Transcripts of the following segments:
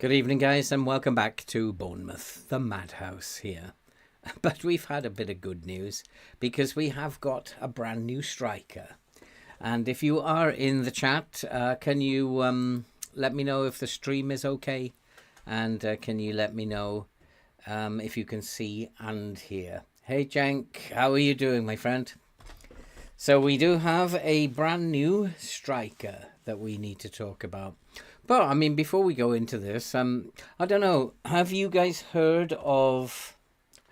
Good evening, guys, and welcome back to Bournemouth, the madhouse here. But we've had a bit of good news because we have got a brand new striker. And if you are in the chat, can you let me know if the stream is okay? And can you let me know if you can see and hear? Hey, Jank, how are you doing, my friend? So we do have a brand new striker that we need to talk about. But, I mean, before we go into this, I don't know, have you guys heard of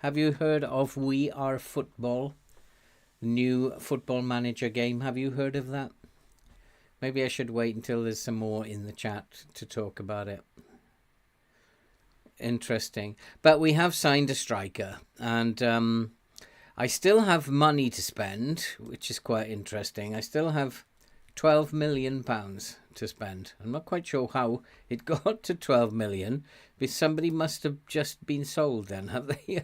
We Are Football, new football manager game? Have you heard of that? Maybe I should wait until there's some more in the chat to talk about it. Interesting. But we have signed a striker, and I still have money to spend, which is quite interesting. I still have £12 million to spend. I'm not quite sure how it got to 12 million, but somebody must have just been sold then, have they?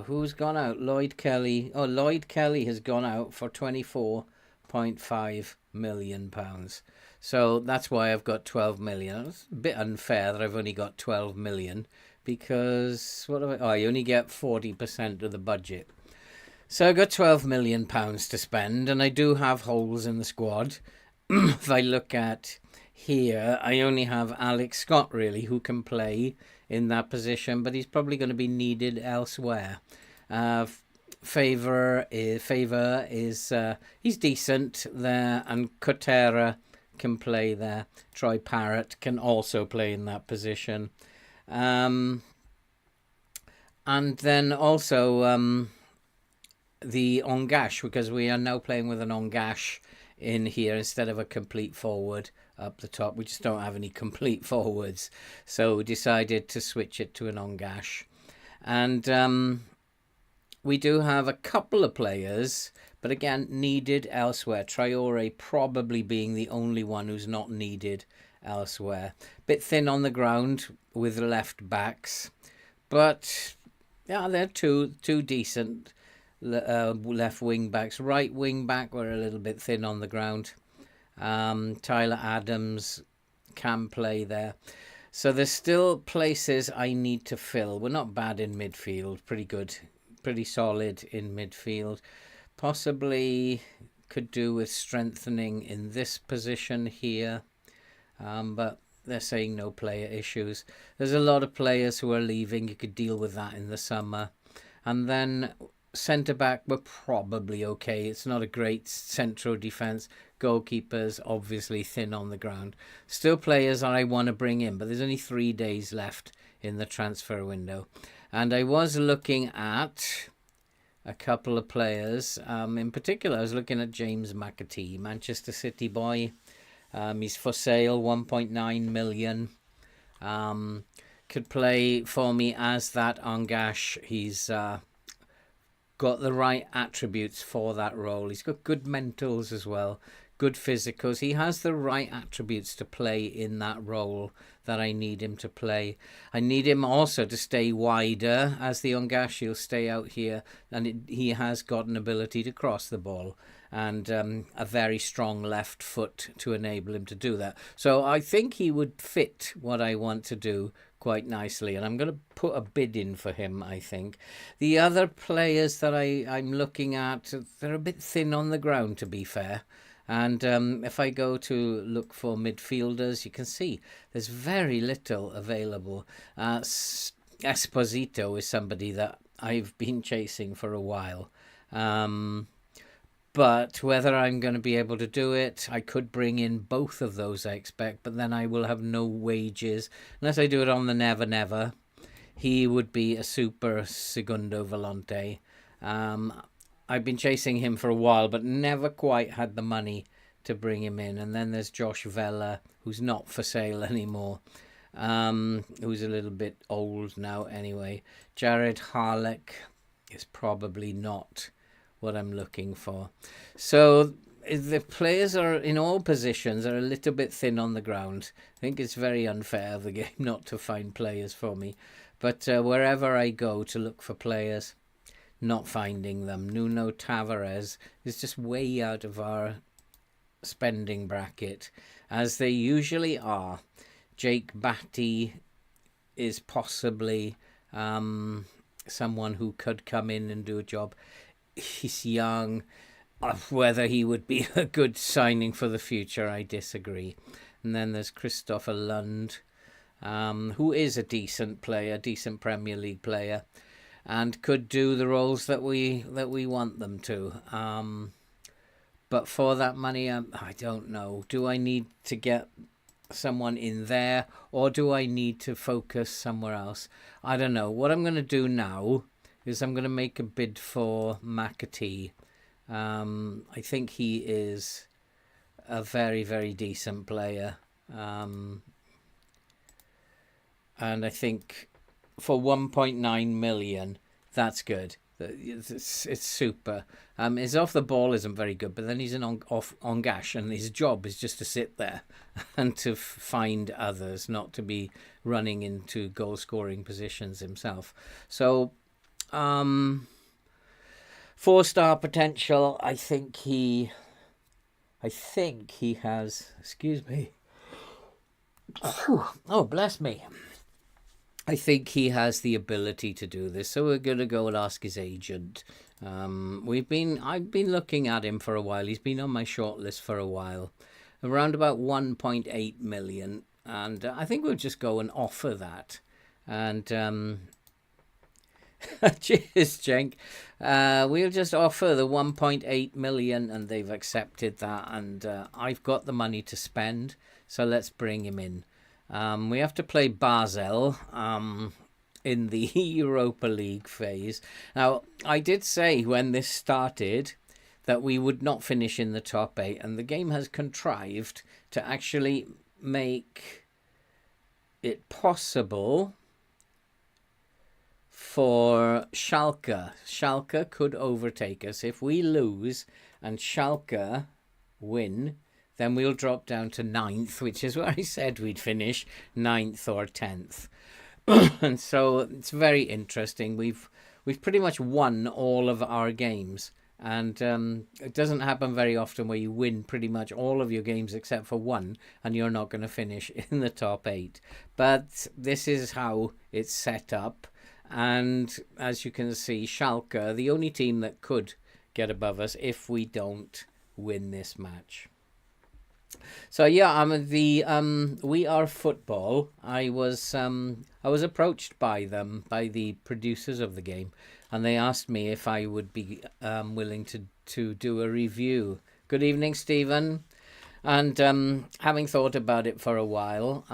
Who's gone out? Lloyd Kelly. Oh, Lloyd Kelly has gone out for £24.5 million. So that's why I've got 12 million. It's a bit unfair that I've only got 12 million because I only get 40% of the budget. So I've got £12 million to spend, and I do have holes in the squad. If I look at here, I only have Alex Scott, really, who can play in that position, but he's probably going to be needed elsewhere. Favour is he's decent there, and Kotera can play there. Troy Parrott can also play in that position. And then also the Ongash, because we are now playing with an Ongash in here instead of a complete forward up the top. We just don't have any complete forwards, so we decided to switch it to an Ongash. And we do have a couple of players, but again, needed elsewhere. Traore probably being the only one who's not needed elsewhere. Bit thin on the ground with the left backs, but yeah, they're two decent left wing backs. Right wing back, we're a little bit thin on the ground. Tyler Adams can play there. So there's still places I need to fill. We're not bad in midfield. Pretty good. Pretty solid in midfield. Possibly could do with strengthening in this position here. But they're saying no player issues. There's a lot of players who are leaving. You could deal with that in the summer. And then centre-back, we're probably okay. It's not a great central defence. Goalkeepers, obviously thin on the ground. Still players I want to bring in, but there's only 3 days left in the transfer window. And I was looking at a couple of players. In particular, I was looking at James McAtee, Manchester City boy. He's for sale, 1.9 million. Could play for me as that Ongash. He's got the right attributes for that role. He's got good mentals as well, good physicals. He has the right attributes to play in that role that I need him to play. I need him also to stay wider as the Ongash. He'll stay out here, and he has got an ability to cross the ball and a very strong left foot to enable him to do that. So I think he would fit what I want to do quite nicely, and I'm going to put a bid in for him, I think. The other players that I'm looking at, they're a bit thin on the ground, to be fair. And if I go to look for midfielders, you can see there's very little available. Esposito is somebody that I've been chasing for a while. But whether I'm going to be able to do it, I could bring in both of those, I expect, but then I will have no wages. Unless I do it on the Never Never, he would be a super segundo volante. I've been chasing him for a while, but never quite had the money to bring him in. And then there's Josh Vella, who's not for sale anymore, who's a little bit old now anyway. Jared Harleck is probably not what I'm looking for. So the players are in all positions are a little bit thin on the ground. I think it's very unfair of the game not to find players for me. But wherever I go to look for players, not finding them. Nuno Tavares is just way out of our spending bracket, as they usually are. Jake Batty is possibly someone who could come in and do a job. He's young. Whether he would be a good signing for the future, I disagree. And then there's Christopher Lund, who is a decent player, decent Premier League player, and could do the roles that we want them to. But for that money, I don't know. Do I need to get someone in there, or do I need to focus somewhere else? I don't know. What I'm going to do now is I'm going to make a bid for McAtee. I think he is a very, very decent player. And I think for 1.9 million, that's good. It's super. His off the ball isn't very good, but then he's on gash, and his job is just to sit there and to find others, not to be running into goal scoring positions himself. So 4-star potential. I think he has. Excuse me. Oh, bless me. I think he has the ability to do this, so we're going to go and ask his agent. I've been looking at him for a while. He's been on my shortlist for a while, around about 1.8 million, and I think we'll just go and offer that. And cheers, Cenk. We'll just offer the 1.8 million, and they've accepted that, and I've got the money to spend, so let's bring him in. We have to play Basel in the Europa League phase. Now, I did say when this started that we would not finish in the top 8, and the game has contrived to actually make it possible for Schalke. Schalke could overtake us. If we lose and Schalke win, then we'll drop down to 9th, which is where I said we'd finish, 9th or 10th. And so it's very interesting. We've pretty much won all of our games, and it doesn't happen very often where you win pretty much all of your games except for one, and you're not going to finish in the top 8. But this is how it's set up, and as you can see, Schalke, the only team that could get above us if we don't win this match. So yeah, We Are Football. I was approached by them, by the producers of the game, and they asked me if I would be willing to do a review. Good evening, Stephen. And having thought about it for a while,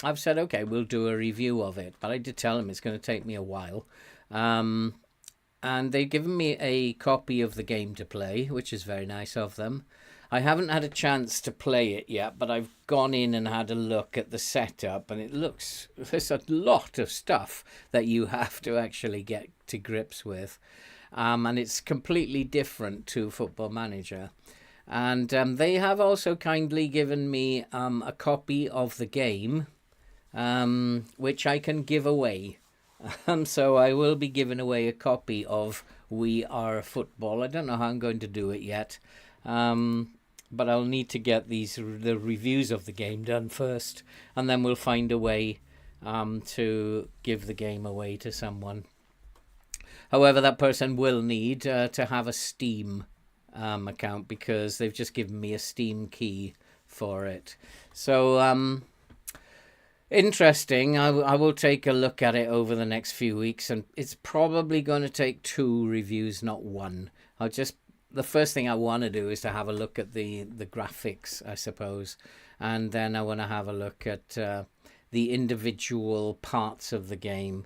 I've said, okay, we'll do a review of it. But I did tell them it's going to take me a while. And they've given me a copy of the game to play, which is very nice of them. I haven't had a chance to play it yet, but I've gone in and had a look at the setup, and there's a lot of stuff that you have to actually get to grips with. And it's completely different to Football Manager. And they have also kindly given me a copy of the game, which I can give away. So I will be giving away a copy of We Are Football. I don't know how I'm going to do it yet. But I'll need to get the reviews of the game done first, and then we'll find a way to give the game away to someone. However, that person will need to have a Steam account, because they've just given me a Steam key for it. So interesting. I will take a look at it over the next few weeks, and it's probably going to take 2 reviews, not 1. The first thing I want to do is to have a look at the graphics, I suppose. And then I want to have a look at the individual parts of the game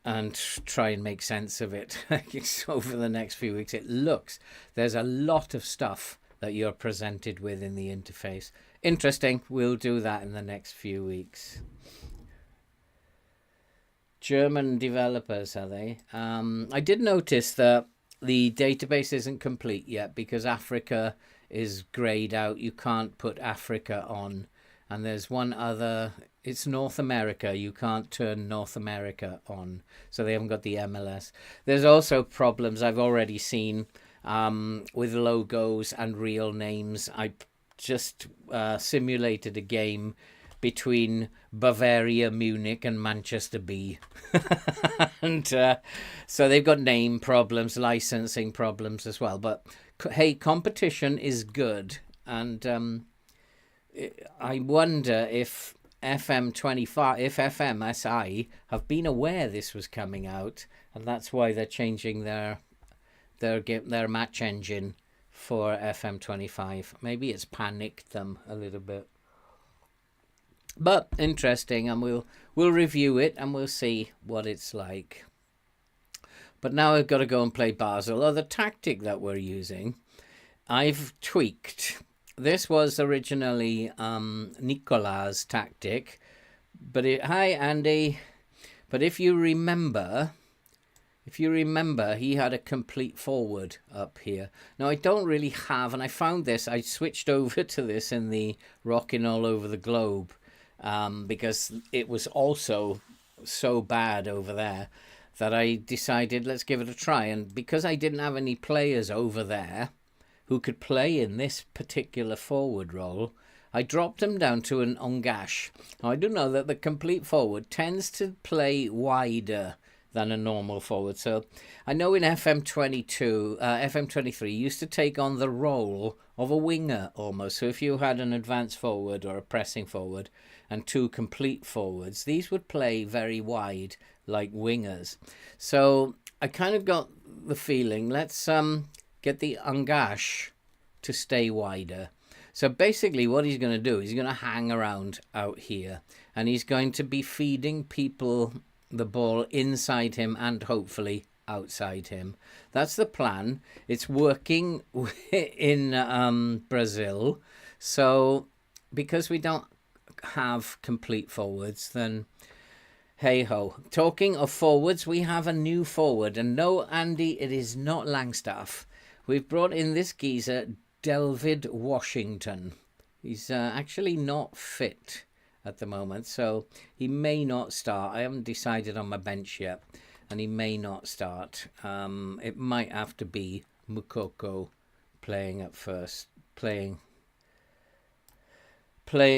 and try and make sense of it over the next few weeks. There's a lot of stuff that you're presented with in the interface. Interesting. We'll do that in the next few weeks. German developers, are they? I did notice that the database isn't complete yet because Africa is grayed out. You can't put Africa on. And there's one other, it's North America. You can't turn North America on. So they haven't got the MLS. There's also problems I've already seen with logos and real names. I just simulated a game between Bavaria, Munich, and Manchester B. And so they've got name problems, licensing problems as well. But hey, competition is good. And I wonder if FM24, if FMSI have been aware this was coming out, and that's why they're changing their match engine for FM25. Maybe it's panicked them a little bit. But interesting, and we'll review it and we'll see what it's like. But now I've got to go and play Basel. Oh, the tactic that we're using, I've tweaked. This was originally Nicolas' tactic, but hi Andy. But if you remember, he had a complete forward up here. Now I don't really have, and I found this. I switched over to this in the Rocking All Over the Globe because it was also so bad over there that I decided let's give it a try. And because I didn't have any players over there who could play in this particular forward role, I dropped them down to an Ongash. Now, I do know that the complete forward tends to play wider than a normal forward. So I know in FM23 used to take on the role of a winger almost. So if you had an advanced forward or a pressing forward and two complete forwards, these would play very wide like wingers. So I kind of got the feeling, let's get the Angash to stay wider. So basically what he's going to do is he's going to hang around out here and he's going to be feeding people the ball inside him and hopefully outside him. That's the plan. It's working in Brazil. So because we don't have complete forwards, then hey ho. Talking of forwards, we have a new forward. And no, Andy, it is not Langstaff. We've brought in this geezer, Delvid Washington. He's actually not fit at the moment, so he may not start. I haven't decided on my bench yet, and he may not start. It might have to be Mukoko playing at first, playing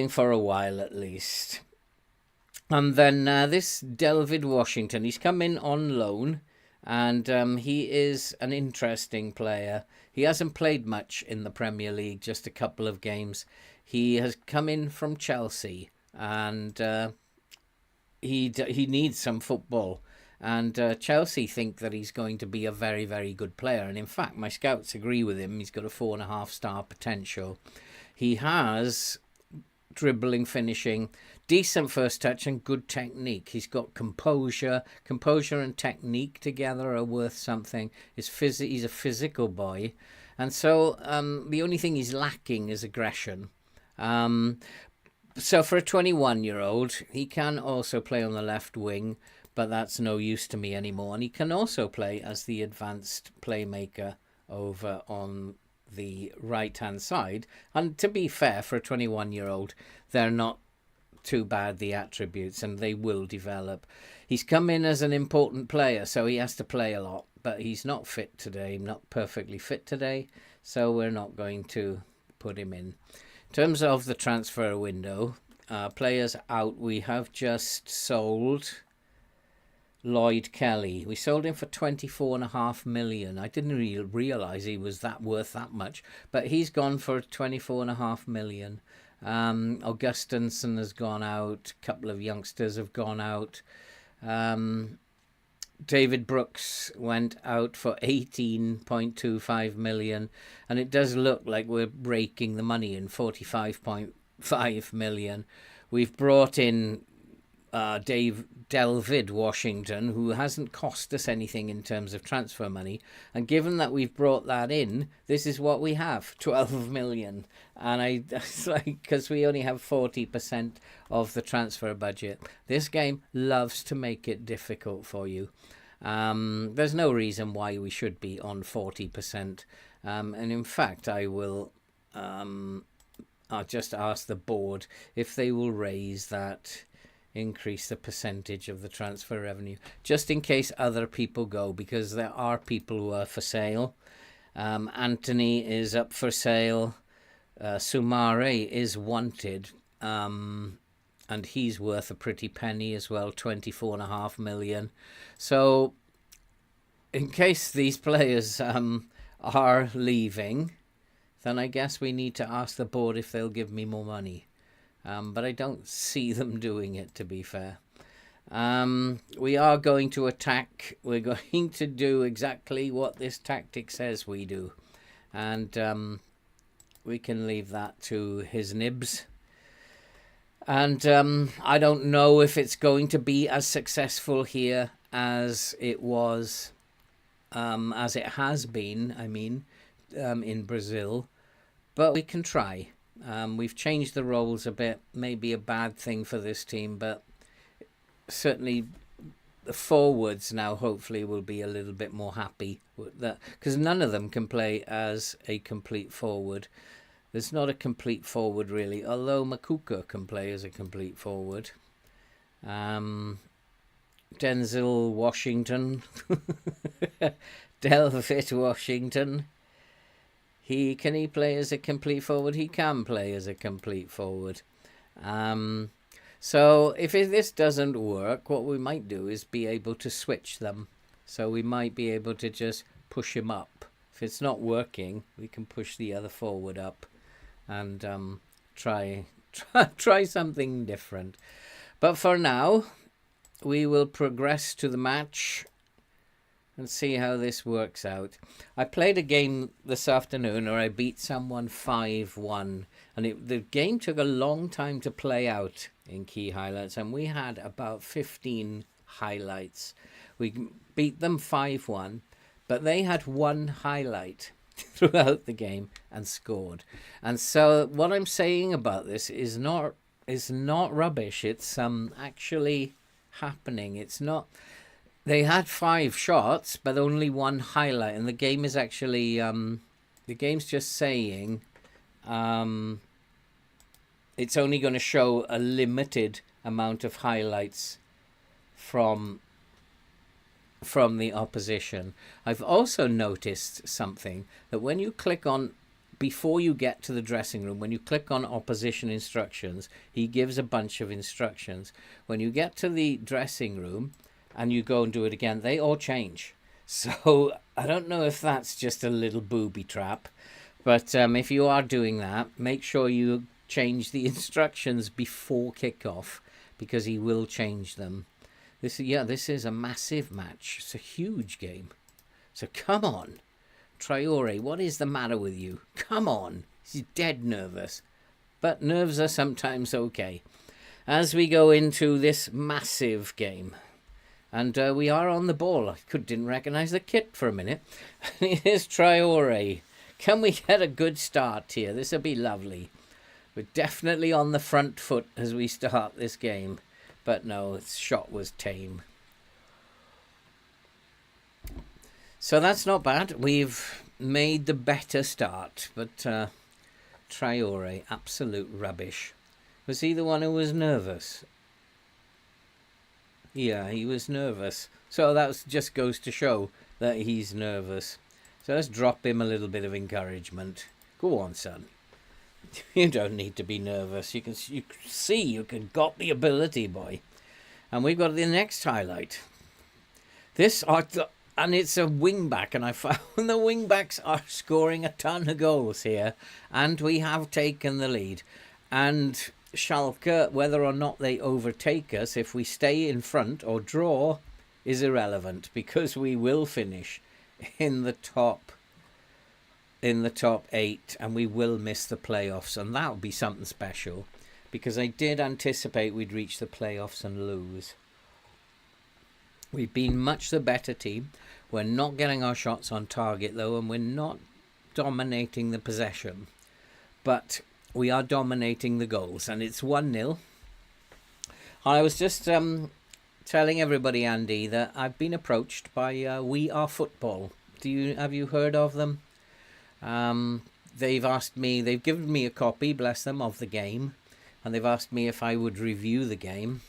for a while at least. And then this Delvid Washington, he's come in on loan, and he is an interesting player. He hasn't played much in the Premier League, just a couple of games. He has come in from Chelsea, and he needs some football. And Chelsea think that he's going to be a very, very good player. And in fact, my scouts agree with him. He's got a 4.5-star potential. He has dribbling, finishing, decent first touch and good technique. He's got composure. Composure and technique together are worth something. He's a physical boy. And so the only thing he's lacking is aggression. So for a 21-year-old, he can also play on the left wing, but that's no use to me anymore. And he can also play as the advanced playmaker over on the right-hand side. And to be fair, for a 21-year-old, they're not too bad, the attributes, and they will develop. He's come in as an important player, so he has to play a lot, but he's not fit today, not perfectly fit today, so we're not going to put him in. In terms of the transfer window, players out, we have just sold Lloyd Kelly. We sold him for 24.5 million. I didn't really realise he was worth that much, but he's gone for 24.5 million. Augustinsson has gone out. A couple of youngsters have gone out. David Brooks went out for 18.25 million, and it does look like we're raking the money in, 45.5 million. We've brought in Delvid Washington, who hasn't cost us anything in terms of transfer money, and given that we've brought that in, this is what we have, 12 million. And it's like, because we only have 40% of the transfer budget. This game loves to make it difficult for you. There's no reason why we should be on 40%, and in fact I'll just ask the board if they will raise that, increase the percentage of the transfer revenue, just in case other people go, because there are people who are for sale. Anthony is up for sale. Sumare is wanted. And he's worth a pretty penny as well, 24.5 million. So in case these players are leaving, then I guess we need to ask the board if they'll give me more money. But I don't see them doing it, to be fair. We are going to attack. We're going to do exactly what this tactic says we do. And we can leave that to his nibs. And I don't know if it's going to be as successful here as it was, as it has been, in Brazil. But we can try. We've changed the roles a bit. Maybe a bad thing for this team, but certainly the forwards now hopefully will be a little bit more happy with that, because none of them can play as a complete forward. There's not a complete forward, really, although Makuka can play as a complete forward. Denzel Washington. Delfit Washington. Can he play as a complete forward? He can play as a complete forward. So if this doesn't work, what we might do is be able to switch them. So we might be able to just push him up. If it's not working, we can push the other forward up. And try something different. But for now, we will progress to the match and see how this works out. I played a game this afternoon where I beat someone 5-1. And the game took a long time to play out in key highlights. And we had about 15 highlights. We beat them 5-1. But they had one highlight throughout the game and scored. And so what I'm saying about this is not rubbish. It's actually happening. It's not. They had 5 shots but only one highlight, and the game is actually the game's just saying it's only going to show a limited amount of highlights from the opposition. I've also noticed something, that when you click on, before you get to the dressing room, when you click on opposition instructions, he gives a bunch of instructions. When you get to the dressing room and you go and do it again, they all change. So I don't know if that's just a little booby trap, but if you are doing that, make sure you change the instructions before kickoff, because he will change them. This is a massive match. It's a huge game. So come on, Traore, what is the matter with you? Come on. He's dead nervous. But nerves are sometimes okay. As we go into this massive game. And we are on the ball. I didn't recognise the kit for a minute. Here's Traore. Can we get a good start here? This will be lovely. We're definitely on the front foot as we start this game. But no, its shot was tame. So that's not bad. We've made the better start. But Traore, absolute rubbish. Was he the one who was nervous? Yeah, he was nervous. So that just goes to show that he's nervous. So let's drop him a little bit of encouragement. Go on, son. You don't need to be nervous. You can see you got the ability, boy. And we've got the next highlight. And it's a wing-back, and I found the wing-backs are scoring a ton of goals here, and we have taken the lead. And Schalke, whether or not they overtake us, if we stay in front or draw, is irrelevant, because we will finish in the top 8, and we will miss the playoffs, and that would be something special, because I did anticipate we'd reach the playoffs and lose. We've been much the better team. We're not getting our shots on target, though, and we're not dominating the possession. But we are dominating the goals, and it's 1-0. I was just telling everybody, Andy, that I've been approached by We Are Football. Have you heard of them? They've given me a copy, bless them, of the game, and they've asked me if I would review the game.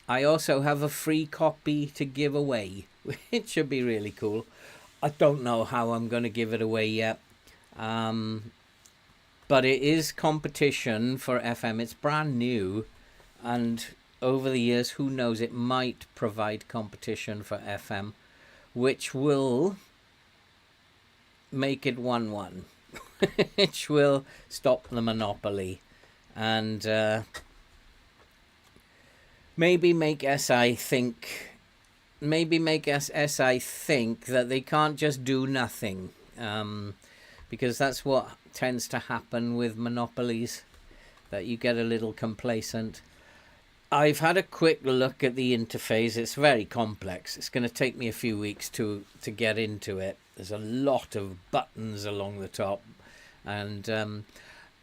I also have a free copy to give away, which should be really cool, I don't know how I'm going to give it away yet. But it is competition for FM. It's brand new, and over the years, who knows, it might provide competition for FM, which will make it 1-1, which will stop the monopoly, and maybe make SI think that they can't just do nothing, because that's what tends to happen with monopolies, that you get a little complacent. I've had a quick look at the interface. It's very complex. It's going to take me a few weeks to get into it. There's a lot of buttons along the top, and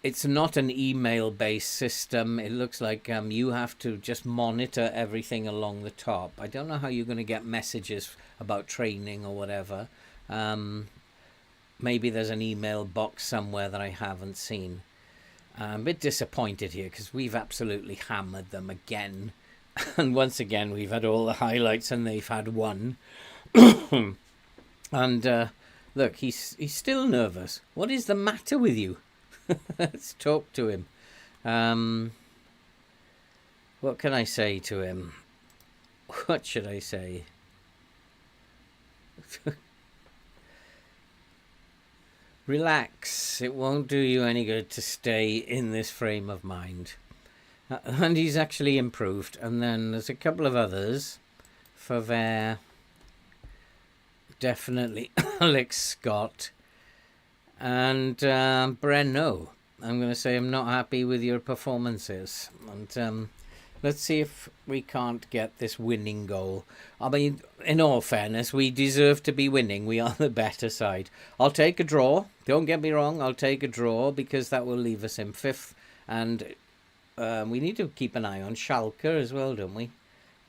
it's not an email-based system. It looks like you have to just monitor everything along the top. I don't know how you're going to get messages about training or whatever. Maybe there's an email box somewhere that I haven't seen. I'm a bit disappointed here because we've absolutely hammered them again. And once again, we've had all the highlights and they've had one. And look, he's still nervous. What is the matter with you? Let's talk to him. What can I say to him? What should I say? Relax. It won't do you any good to stay in this frame of mind. And he's actually improved. And then there's a couple of others. Favre. Definitely Alex Scott. And Breno. I'm going to say I'm not happy with your performances. And let's see if we can't get this winning goal. I mean, in all fairness, we deserve to be winning. We are the better side. I'll take a draw. Don't get me wrong. I'll take a draw because that will leave us in 5th. And we need to keep an eye on Schalke as well, don't we?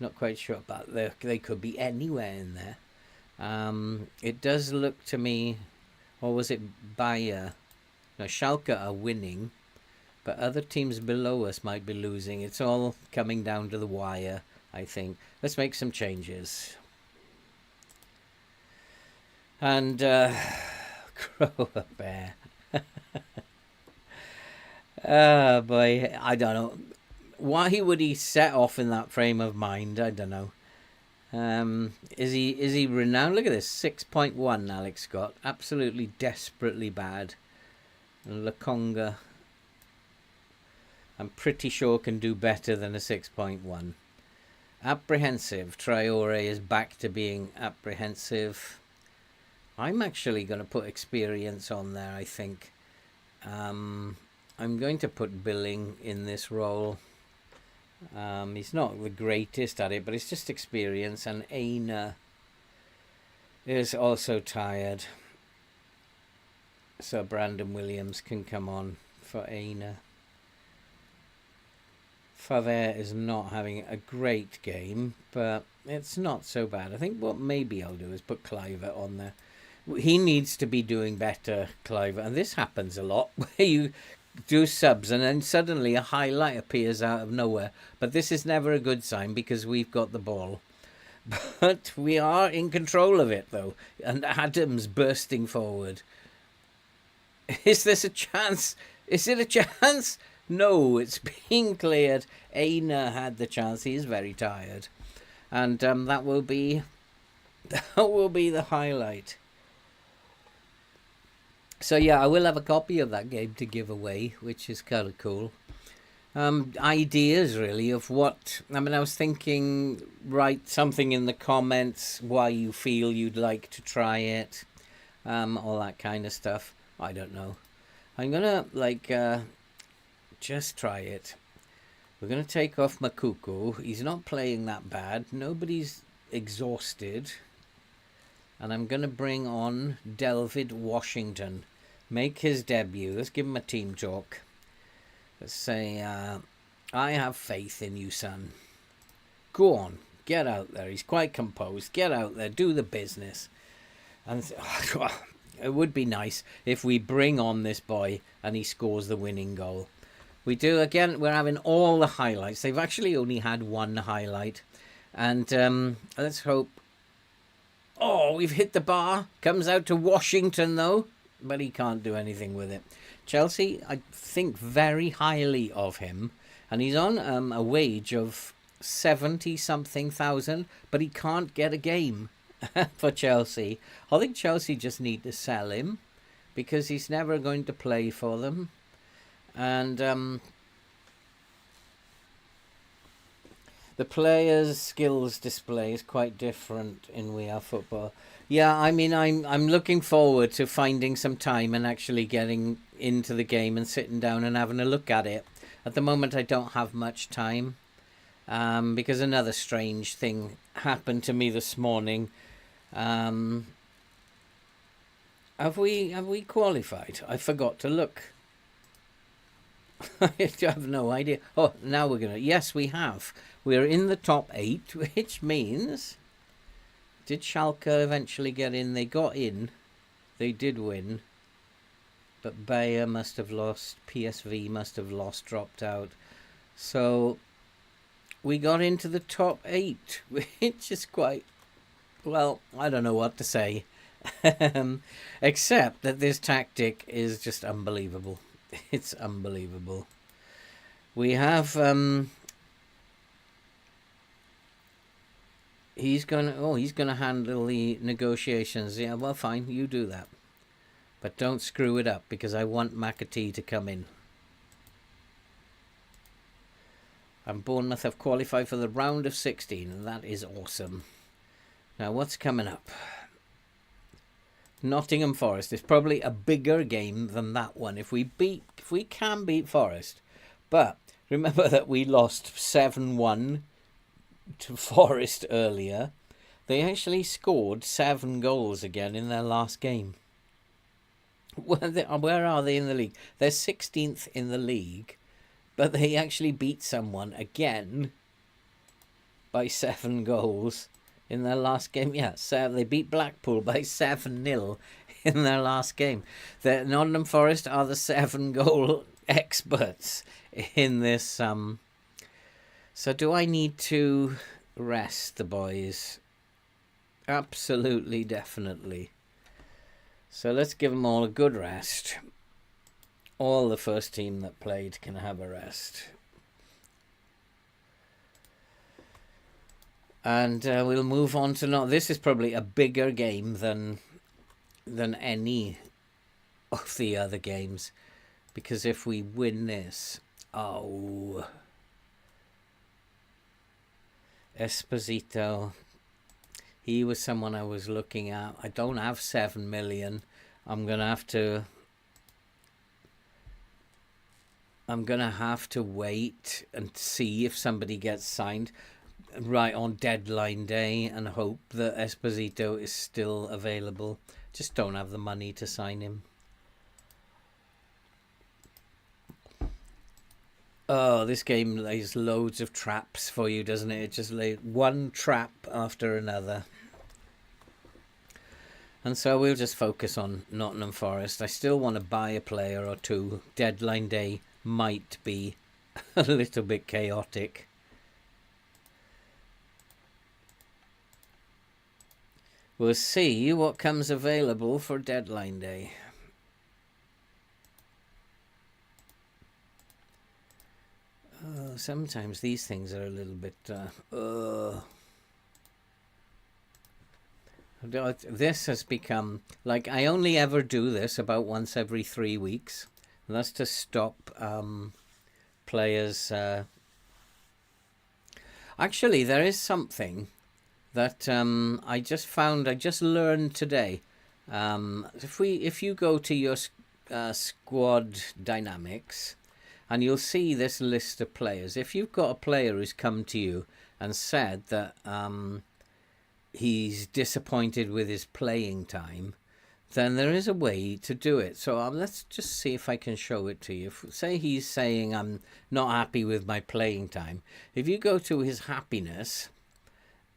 Not quite sure about that. They could be anywhere in there. It does look to me, or was it Bayer? No, Schalke are winning, but other teams below us might be losing. It's all coming down to the wire, I think. Let's make some changes. And Crow a bear. Oh boy, I don't know. Why would he set off in that frame of mind? I don't know. Is he renowned? Look at this, 6.1 Alex Scott. Absolutely desperately bad. Lakonga, I'm pretty sure can do better than a 6.1. Apprehensive. Traore is back to being apprehensive. I'm actually going to put experience on there, I think. I'm going to put Billing in this role. He's not the greatest at it, but it's just experience. And Aina is also tired. So Brandon Williams can come on for Aina. Favre is not having a great game, but it's not so bad. I think what maybe I'll do is put Cliver on there. He needs to be doing better, Cliver. And this happens a lot, where you do subs and then suddenly a highlight appears out of nowhere. But this is never a good sign because we've got the ball. But we are in control of it, though. And Adams bursting forward. Is this a chance? Is it a chance? No, it's being cleared. Aina had the chance. He is very tired. And that will be the highlight. So yeah, I will have a copy of that game to give away, which is kind of cool. Ideas really of what, I mean, I was thinking, write something in the comments why you feel you'd like to try it, all that kind of stuff. I don't know. I'm gonna just try it. We're gonna take off Makuku. He's not playing that bad. Nobody's exhausted. And I'm gonna bring on Delvid Washington. Make his debut. Let's give him a team talk. Let's say, I have faith in you, son. Go on. Get out there. He's quite composed. Get out there. Do the business. And it would be nice if we bring on this boy and he scores the winning goal. We do. Again, we're having all the highlights. They've actually only had one highlight. And let's hope Oh, we've hit the bar. Comes out to Washington, though. But he can't do anything with it. Chelsea, I think very highly of him. And he's on a wage of 70-something thousand. But he can't get a game for Chelsea. I think Chelsea just need to sell him. Because he's never going to play for them. And the players' skills display is quite different in We Are Football. Yeah, I mean, I'm looking forward to finding some time and actually getting into the game and sitting down and having a look at it. At the moment, I don't have much time because another strange thing happened to me this morning. Have we qualified? I forgot to look. I have no idea. Oh, now we're going to... Yes, we have. We're in the top 8, which means... Did Schalke eventually get in? They got in. They did win. But Bayer must have lost. PSV must have lost, dropped out. So, we got into the top 8, which is quite... Well, I don't know what to say. Except that this tactic is just unbelievable. It's unbelievable. We have he's gonna handle the negotiations. Yeah, well, fine, you do that, but don't screw it up because I want McAtee to come in. And Bournemouth have qualified for the round of 16, and that is awesome. Now, what's coming up? Nottingham Forest is probably a bigger game than that one if we can beat Forest. But remember that we lost 7-1 to Forest earlier. They actually scored 7 goals again in their last game. Where are they in the league? They're 16th in the league, but they actually beat someone again by 7 goals. In their last game, yeah, so they beat Blackpool by 7-0 in their last game. The Nottingham Forest are the 7-goal experts in this. So do I need to rest the boys? Absolutely, definitely. So let's give them all a good rest. All the first team that played can have a rest. And we'll move on to this is probably a bigger game than any of the other games, because if we win this, Esposito, he was someone I was looking at. I don't have 7 million. I'm gonna have to wait and see if somebody gets signed right on deadline day and hope that Esposito is still available. Just don't have the money to sign him. Oh, this game lays loads of traps for you, doesn't it? It just lays one trap after another. And so we'll just focus on Nottingham Forest. I still want to buy a player or two. Deadline day might be a little bit chaotic. We'll see what comes available for deadline day. Sometimes these things are a little bit... This has become... Like, I only ever do this about once every 3 weeks. And that's to stop players... Actually, there is something that I just learned today. If you go to your squad dynamics, and you'll see this list of players. If you've got a player who's come to you and said that he's disappointed with his playing time, then there is a way to do it. So let's just see if I can show it to you. Say he's saying, I'm not happy with my playing time. If you go to his happiness...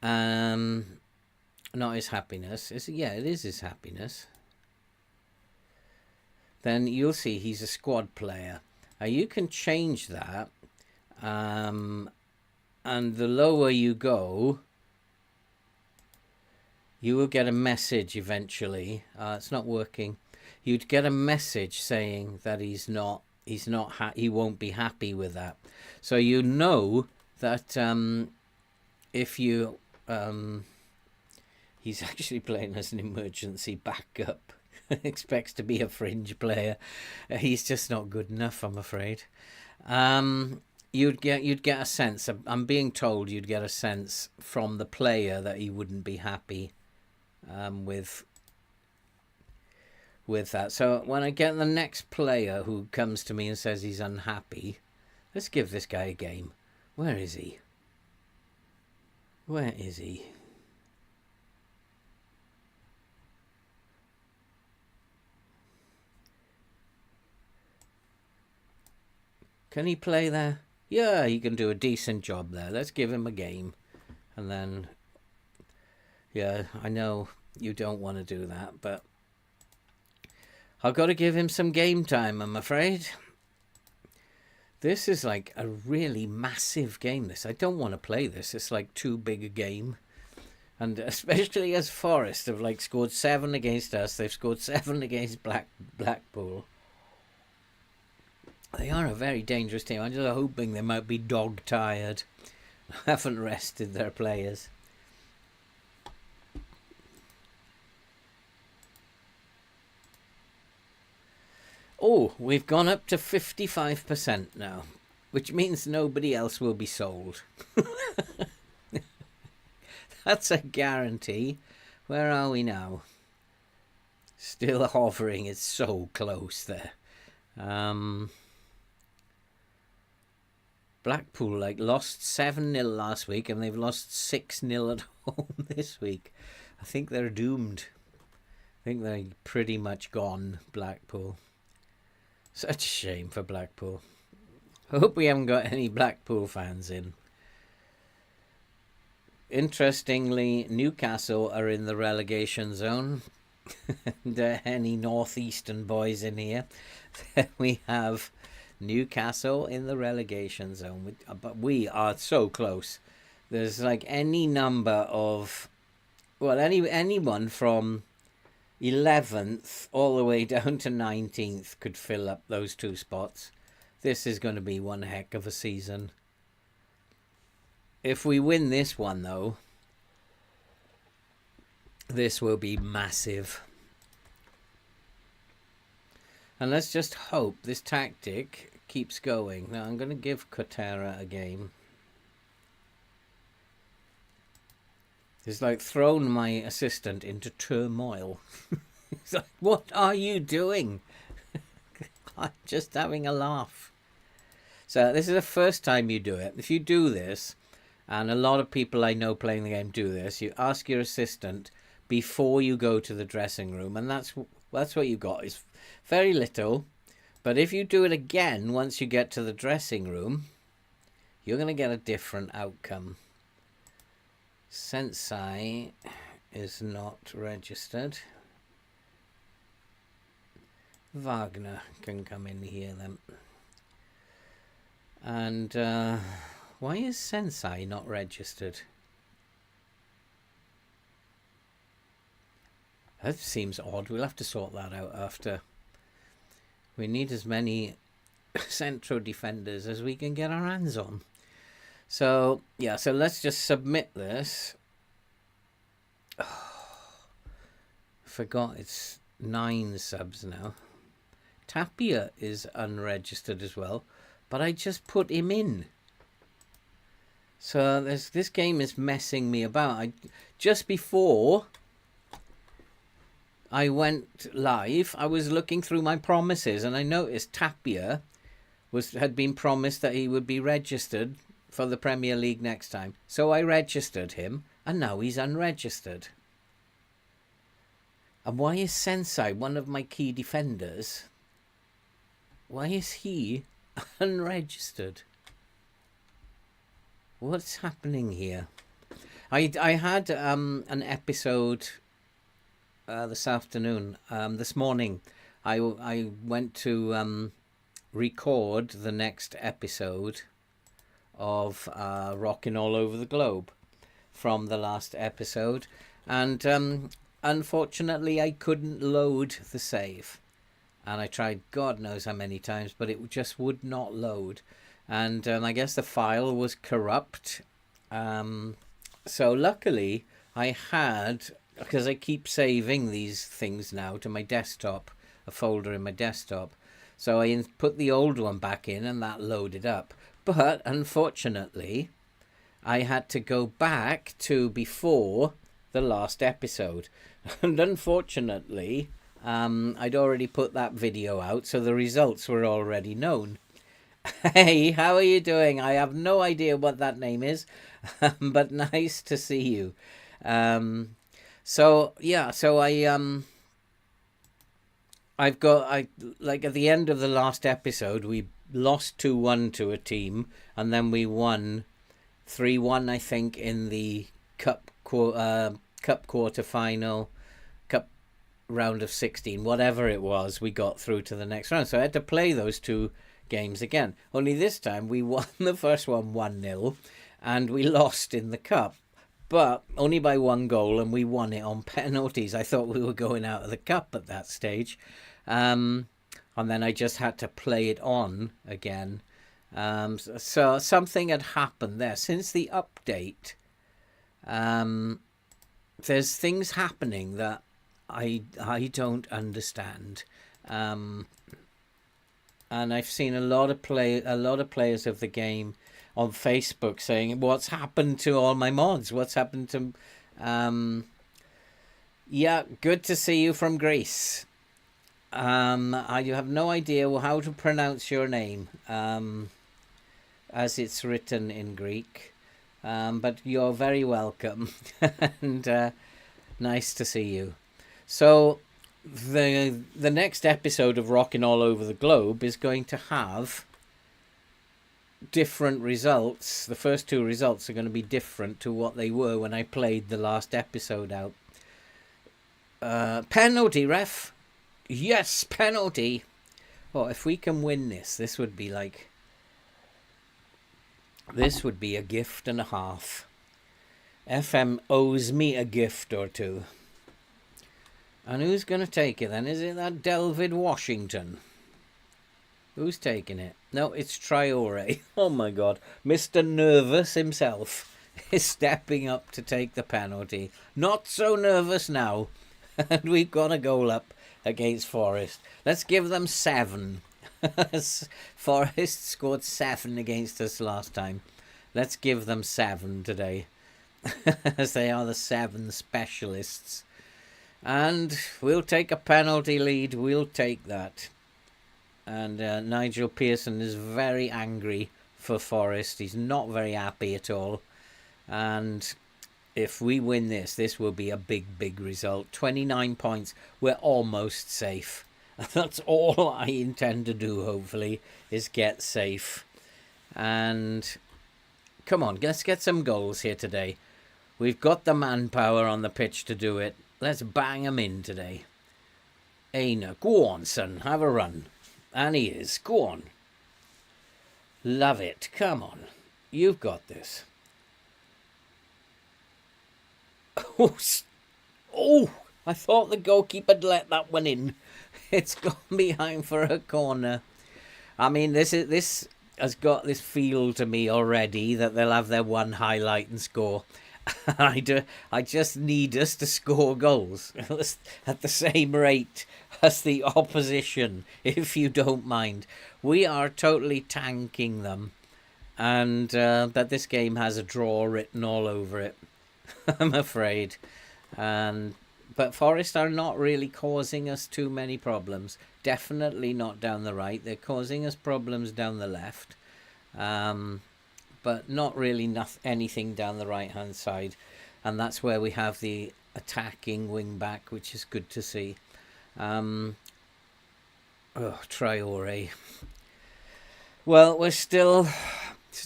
not his happiness. It is his happiness. Then you'll see he's a squad player. You can change that. And the lower you go, you will get a message eventually. It's not working. You'd get a message saying that he won't be happy with that. So you know that if you he's actually playing as an emergency backup. Expects to be a fringe player. He's just not good enough, I'm afraid. You'd get a sense. I'm being told you'd get a sense from the player that he wouldn't be happy with that. So when I get the next player who comes to me and says he's unhappy, let's give this guy a game. Where is he? Where is he? Can he play there? Yeah, he can do a decent job there. Let's give him a game. And then, yeah, I know you don't want to do that, but I've got to give him some game time, I'm afraid. This is like a really massive game, this. I don't want to play this. It's like too big a game. And especially as Forest have like scored 7 against us. They've scored 7 against Blackpool. They are a very dangerous team. I'm just hoping they might be dog-tired. Haven't rested their players. Oh, we've gone up to 55% now, which means nobody else will be sold. That's a guarantee. Where are we now? Still hovering. It's so close there. Blackpool lost 7-0 last week and they've lost 6-0 at home this week. I think they're doomed. I think they're pretty much gone, Blackpool. Such a shame for Blackpool. I hope we haven't got any Blackpool fans in. Interestingly, Newcastle are in the relegation zone. And any northeastern boys in here. We have Newcastle in the relegation zone. But we are so close. There's like any number of... Well, anyone from 11th all the way down to 19th could fill up those 2 spots. This is going to be one heck of a season. If we win this one, though, this will be massive. And let's just hope this tactic keeps going. Now, I'm going to give Kotera a game. It's like thrown my assistant into turmoil. He's like, what are you doing? I'm just having a laugh. So this is the first time you do it. If you do this, and a lot of people I know playing the game do this, you ask your assistant before you go to the dressing room, and that's what you got. It's very little, but if you do it again once you get to the dressing room, you're going to get a different outcome. Sensei is not registered. Wagner can come in here then. And why is Sensei not registered? That seems odd. We'll have to sort that out after. We need as many central defenders as we can get our hands on. So, yeah, so let's just submit this. Oh, forgot it's 9 subs now. Tapia is unregistered as well, but I just put him in. So this game is messing me about. Just before I went live, I was looking through my promises and I noticed Tapia had been promised that he would be registered for the Premier League next time. So I registered him and now he's unregistered. And why is Sensei, one of my key defenders, why is he unregistered? What's happening here? I had an episode this afternoon. This morning I went to record the next episode of Rocking All Over the Globe from the last episode, And unfortunately, I couldn't load the save. And I tried God knows how many times, but it just would not load. And I guess the file was corrupt. So luckily, I had, because I keep saving these things now to my desktop, a folder in my desktop. So I put the old one back in and that loaded up. But unfortunately, I had to go back to before the last episode. And unfortunately, I'd already put that video out, so the results were already known. Hey, how are you doing? I have no idea what that name is, but nice to see you. So I like at the end of the last episode, we lost 2-1 to a team, and then we won 3-1, I think, in the cup quarter final, cup round of 16, whatever it was. We got through to the next round, so I had to play those two games again. Only this time we won the first one 1-0, and we lost in the cup, but only by 1 goal, and we won it on penalties. I thought we were going out of the cup at that stage, and then I just had to play it on again. So something had happened there since the update. There's things happening that I don't understand. And I've seen a lot of players of the game on Facebook saying, "What's happened to all my mods? What's happened to?" Yeah, good to see you from Greece. I have no idea how to pronounce your name, as it's written in Greek, but you're very welcome, and nice to see you. So the next episode of Rockin' All Over the Globe is going to have different results. The first 2 results are going to be different to what they were when I played the last episode out. Penalty, ref. Yes, penalty. Oh, if we can win this would be like... This would be a gift and a half. FM owes me a gift or 2. And who's going to take it then? Is it that Delvid Washington? Who's taking it? No, it's Traore. Oh my God. Mr. Nervous himself is stepping up to take the penalty. Not so nervous now. And we've got a goal up against Forest. Let's give them 7. Forest scored 7 against us last time. Let's give them 7 today. As they are the 7 specialists. And we'll take a penalty lead. We'll take that. And Nigel Pearson is very angry for Forest. He's not very happy at all. And if we win this will be a big result. 29 points. We're almost safe. That's all I intend to do, hopefully, is get safe. And come on, let's get some goals here today. We've got the manpower on the pitch to do it. Let's bang them in today. Aina, go on, son, have a run. And he is. Go on. Love it. Come on. You've got this. Oh, I thought the goalkeeper'd let that one in. It's gone behind for a corner. I mean, this has got this feel to me already that they'll have their one highlight and score. I just need us to score goals at the same rate as the opposition, if you don't mind. We are totally tanking them, and that this game has a draw written all over it, I'm afraid. But Forest are not really causing us too many problems. Definitely not down the right. They're causing us problems down the left. But not really anything down the right-hand side. And that's where we have the attacking wing-back, which is good to see. Traore. Well, we're still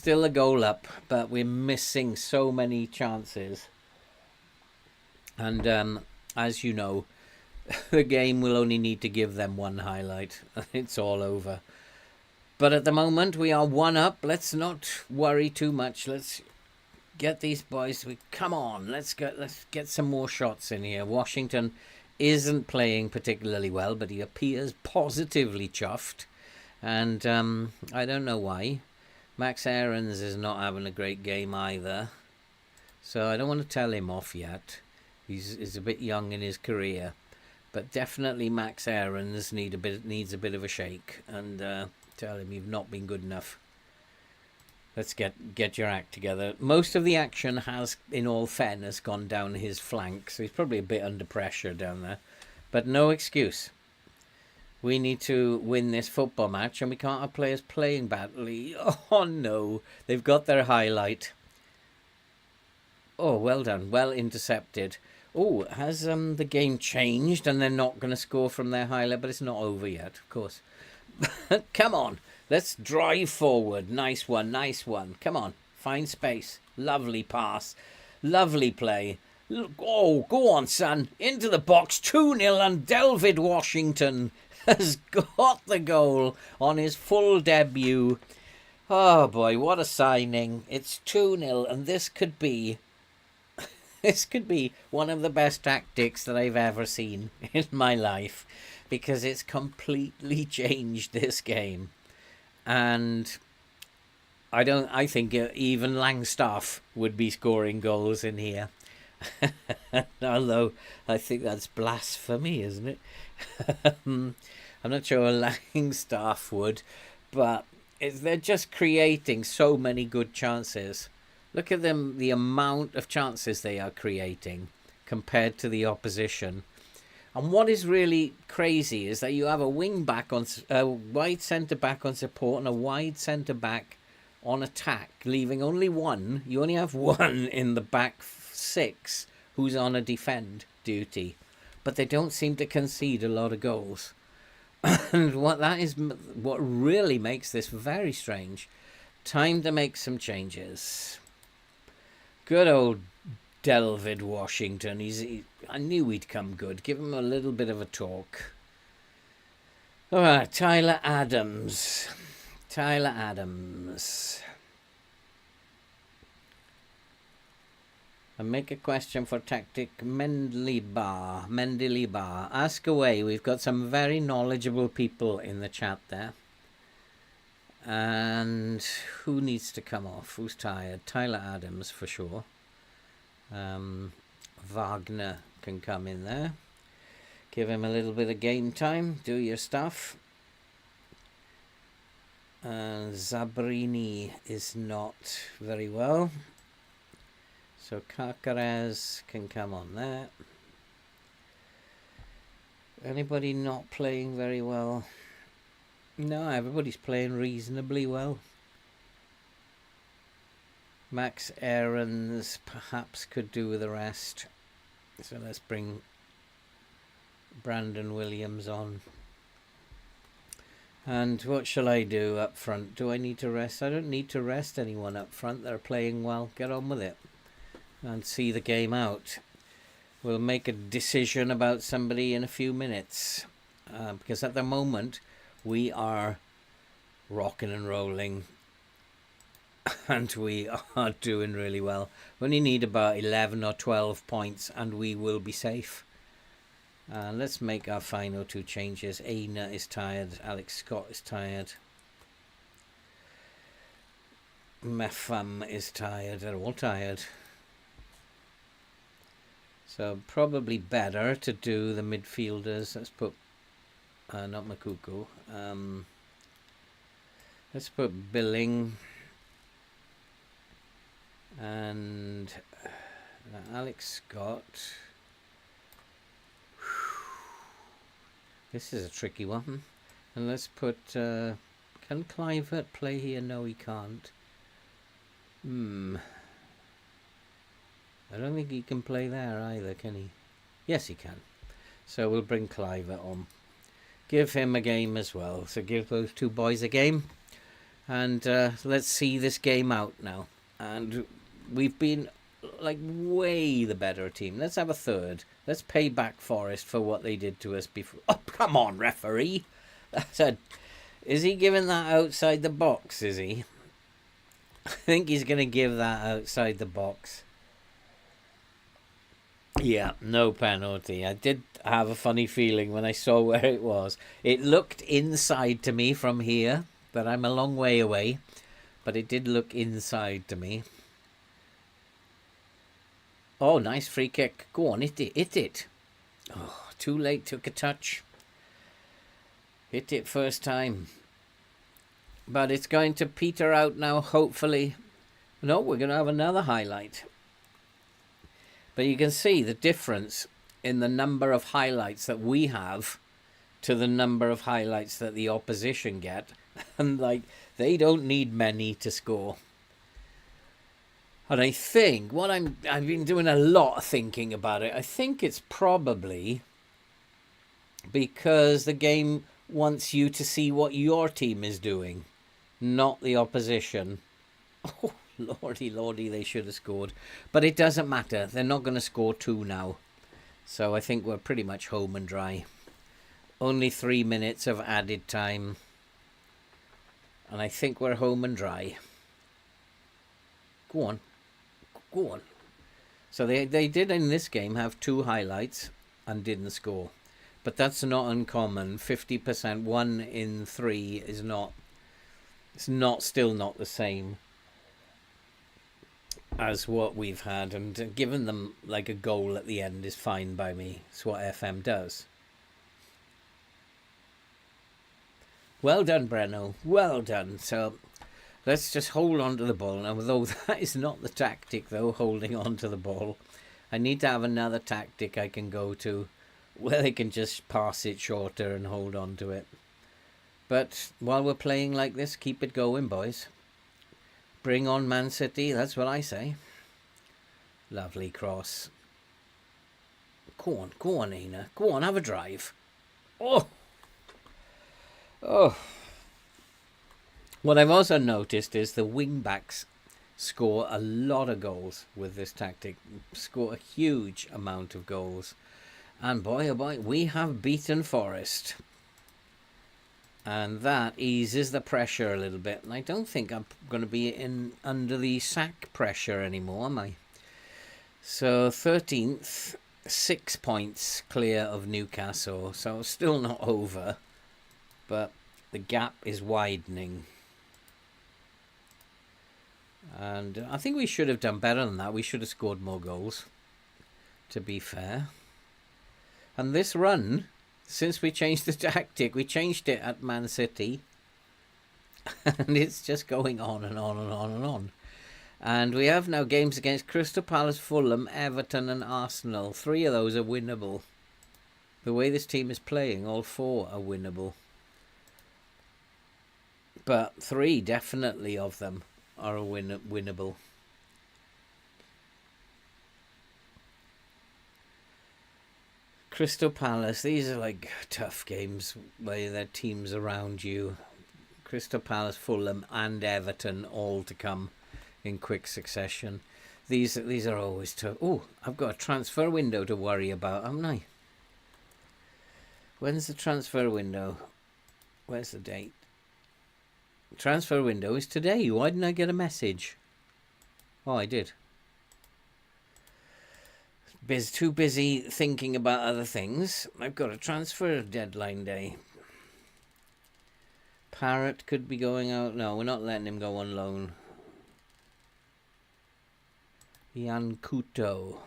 a goal up, but we're missing so many chances. And as you know, the game will only need to give them one highlight. It's all over. But at the moment, we are 1 up. Let's not worry too much. Let's get these boys. Come on, let's get some more shots in here. Washington isn't playing particularly well, but he appears positively chuffed, and I don't know why. Max Aarons is not having a great game either, so I don't want to tell him off yet. He's a bit young in his career, but definitely Max Aarons needs a bit of a shake, and tell him you've not been good enough. Let's get your act together. Most of the action has, in all fairness, gone down his flank, so he's probably a bit under pressure down there. But no excuse. We need to win this football match, and we can't have players playing badly. Oh, no. They've got their highlight. Oh, well done. Well intercepted. Oh, has the game changed, and they're not going to score from their highlight, but it's not over yet, of course. Come on. Let's drive forward. Nice one, nice one. Come on, find space. Lovely pass. Lovely play. Oh, go on, son. Into the box. 2-0, and Delvid Washington has got the goal on his full debut. Oh, boy, what a signing. It's 2-0, and this could be one of the best tactics that I've ever seen in my life, because it's completely changed this game. And I think even Langstaff would be scoring goals in here. Although I think that's blasphemy, isn't it? I'm not sure Langstaff would, but they're just creating so many good chances. Look at them, the amount of chances they are creating compared to the opposition. And what is really crazy is that you have a wide centre back on support and a wide centre back on attack, leaving only one. You only have one in the back six who's on a defend duty, but they don't seem to concede a lot of goals. And what really makes this very strange. Time to make some changes. Good old Delvid Washington. I knew he'd come good. Give him a little bit of a talk. All right, Tyler Adams. And make a question for Tactic Mendilibar. Ask away. We've got some very knowledgeable people in the chat there. And who needs to come off? Who's tired? Tyler Adams for sure. Wagner can come in there. Give him a little bit of game time. Do your stuff. Zabrini is not very well. So Cacares can come on there. Anybody not playing very well? No, everybody's playing reasonably well. Max Aarons perhaps could do with the rest. So let's bring Brandon Williams on. And what shall I do up front? Do I need to rest? I don't need to rest anyone up front. They're playing well. Get on with it and see the game out. We'll make a decision about somebody in a few minutes. Because at the moment, we are rocking and rolling. And we are doing really well. We only need about 11 or 12 points and we will be safe. Let's make our final two changes. Aina is tired. Alex Scott is tired. Mefam is tired. They're all tired. So probably better to do the midfielders. Let's put... not Makuku. Let's put Billing... and Alex Scott. This is a tricky one. And let's put... can Clivert play here? No, he can't. I don't think he can play there either, can he? Yes, he can. So we'll bring Clivert on. Give him a game as well. So give those two boys a game. And let's see this game out now. And we've been like way the better team. Let's have a third. Let's pay back Forest for what they did to us before. Oh, come on, referee. Is he giving that outside the box, is he? I think he's going to give that outside the box. Yeah, no penalty. I did have a funny feeling when I saw where it was. It looked inside to me from here, but I'm a long way away. But it did look inside to me. Oh, nice free kick. Go on, hit it, hit it. Oh, too late, took a touch. Hit it first time. But it's going to peter out now, hopefully. No, we're going to have another highlight. But you can see the difference in the number of highlights that we have to the number of highlights that the opposition get. And, like, they don't need many to score. And I think I've been doing a lot of thinking about it. I think it's probably because the game wants you to see what your team is doing, not the opposition. Oh, lordy, they should have scored. But it doesn't matter. They're not going to score 2 now. So I think we're pretty much home and dry. Only 3 minutes of added time. And I think we're home and dry. Go on. Go on. So they did in this game have 2 highlights and didn't score. But that's not uncommon. 50%, 1 in 3 is not... It's still not the same as what we've had, and giving them like a goal at the end is fine by me. It's what FM does. Well done, Breno. Well done. So let's just hold on to the ball. Now, though that is not the tactic, though, holding on to the ball. I need to have another tactic I can go to where they can just pass it shorter and hold on to it. But while we're playing like this, keep it going, boys. Bring on Man City, that's what I say. Lovely cross. Go on, Ina. Go on, have a drive. Oh! What I've also noticed is the wing-backs score a lot of goals with this tactic. Score a huge amount of goals. And boy, oh boy, we have beaten Forest. And that eases the pressure a little bit. And I don't think I'm going to be under the sack pressure anymore, am I? So 13th, 6 points clear of Newcastle. So still not over. But the gap is widening. And I think we should have done better than that. We should have scored more goals, to be fair. And this run... Since we changed the tactic, we changed it at Man City. And it's just going on and on and on and on. And we have now games against Crystal Palace, Fulham, Everton and Arsenal. 3 of those are winnable. The way this team is playing, all 4 are winnable. But 3 definitely of them are winnable. Crystal Palace, these are like tough games where there are teams around you. Crystal Palace, Fulham and Everton all to come in quick succession. These are always tough. Oh, I've got a transfer window to worry about, haven't I? When's the transfer window? Where's the date? Transfer window is today. Why didn't I get a message? Oh, I did. Too busy thinking about other things. I've got a transfer deadline day. Parrott could be going out. No, we're not letting him go on loan. Jan Couto.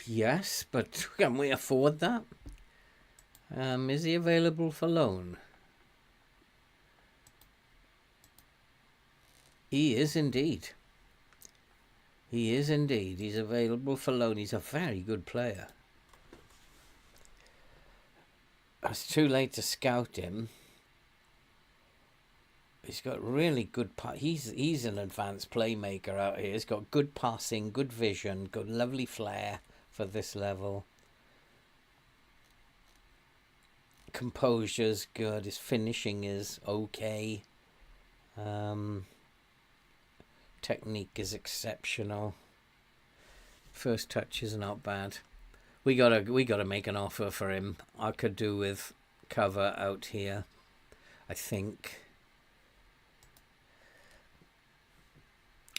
Yes, but can we afford that? Is he available for loan? He is indeed. He is indeed. He's available for loan. He's a very good player. It's too late to scout him. He's got really good... He's an advanced playmaker out here. He's got good passing, good vision, got lovely flair for this level. Composure's good. His finishing is okay. Technique is exceptional. First touch is not bad. We gotta make an offer for him. I could do with cover out here. I think.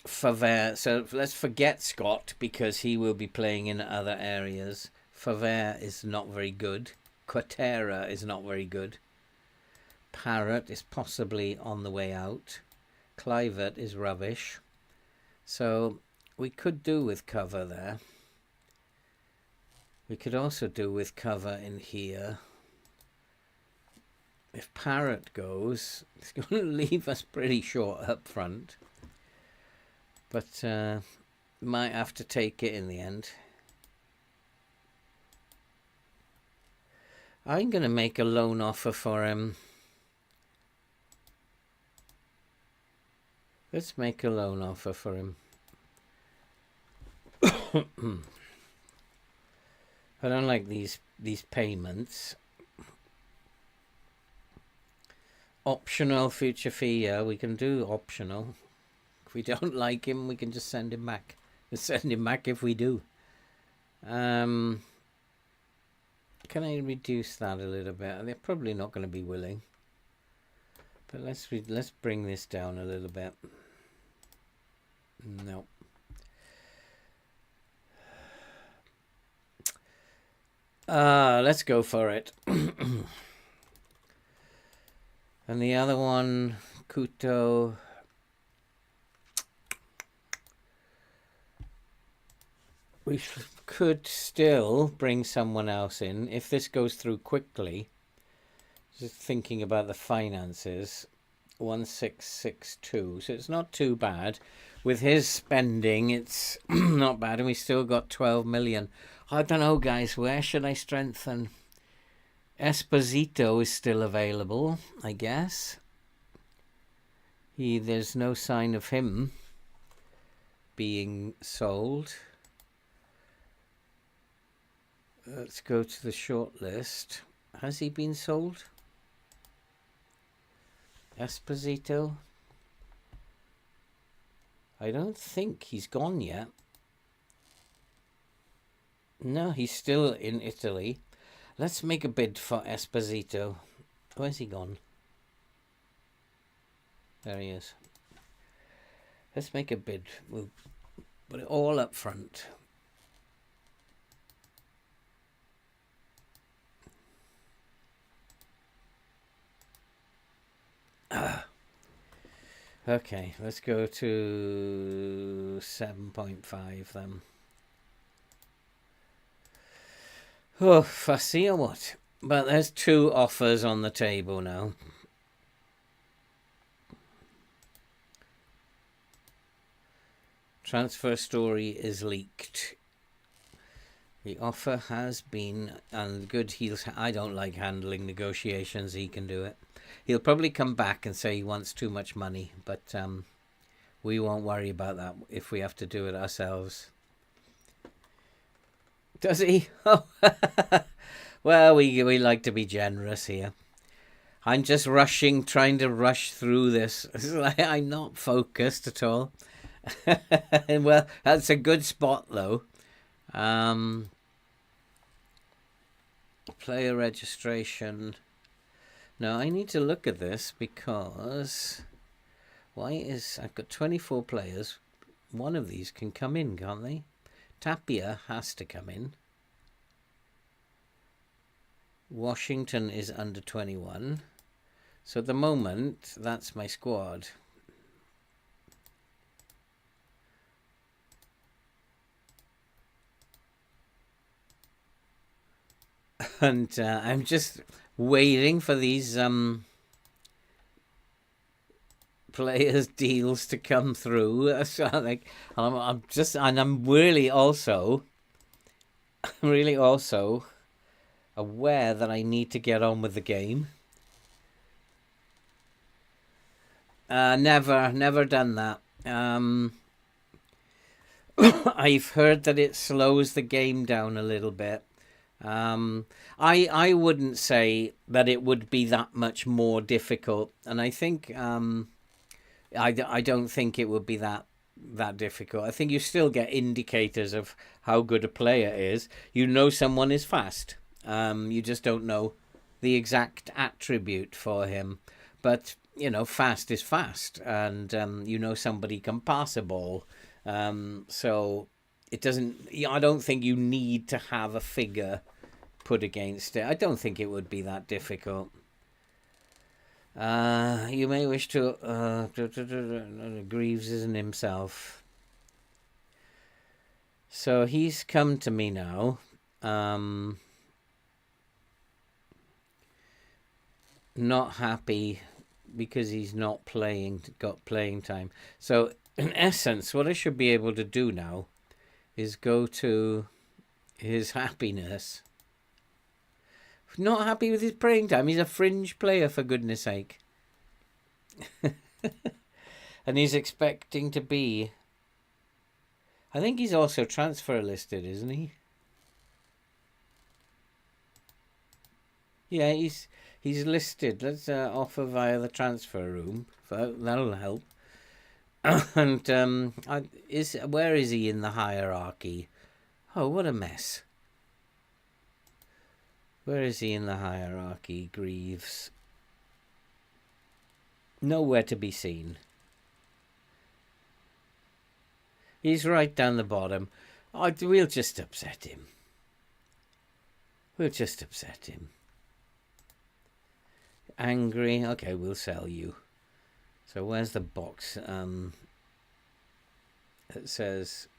Favre, so let's forget Scott because he will be playing in other areas. Favre is not very good. Quatera is not very good. Parrott is possibly on the way out. Clivert is rubbish. So we could do with cover there. We could also do with cover in here. If Parrott goes, it's going to leave us pretty short up front. But might have to take it in the end. I'm going to make a loan offer for him. Let's make a loan offer for him. I don't like these payments. Optional future fee, yeah, we can do optional. If we don't like him, we can just send him back. We'll send him back if we do. Can I reduce that a little bit? They're probably not going to be willing. But let's bring this down a little bit. No. Let's go for it. And the other one, Kuto. We could still bring someone else in if this goes through quickly. Just thinking about the finances. 1662. So it's not too bad. With his spending, it's not bad. And we still got 12 million. I don't know, guys. Where should I strengthen? Esposito is still available, I guess. There's no sign of him being sold. Let's go to the short list. Has he been sold? Esposito? I don't think he's gone yet. No, he's still in Italy. Let's make a bid for Esposito. Where's he gone? There he is. Let's make a bid. We'll put it all up front. Okay, let's go to 7.5 then. Oh, fussy or what? But there's 2 offers on the table now. Transfer story is leaked. The offer has been, and good, I don't like handling negotiations, he can do it. He'll probably come back and say he wants too much money, but we won't worry about that if we have to do it ourselves. Does he? Oh. Well, we like to be generous here. I'm just trying to rush through this. I'm not focused at all. Well, that's a good spot, though. Player registration. Now, I need to look at this because I've got 24 players. One of these can come in, can't they? Tapia has to come in. Washington is under 21. So at the moment, that's my squad. And I'm just waiting for these players' deals to come through. So I'm really also aware that I need to get on with the game. Never done that. I've heard that it slows the game down a little bit. I wouldn't say that it would be that much more difficult, and I think I don't think it would be that difficult. I think you still get indicators of how good a player is. You know someone is fast. You just don't know the exact attribute for him. But, you know, fast is fast, and, you know, somebody can pass a ball. So it doesn't, I don't think you need to have a figure put against it. I don't think it would be that difficult. You may wish to, Greaves isn't himself. So he's come to me now. Not happy because he's not got playing time. So in essence, what I should be able to do now is go to his happiness. Not happy with his playing time. He's a fringe player, for goodness sake. And he's expecting to be... I think he's also transfer listed, isn't he? Yeah, he's listed. Let's offer via the transfer room. That'll help. And where is he in the hierarchy? Oh, what a mess. Where is he in the hierarchy, Greaves? Nowhere to be seen. He's right down the bottom. We'll just upset him. We'll just upset him. Angry. Okay, we'll sell you. So where's the box that says...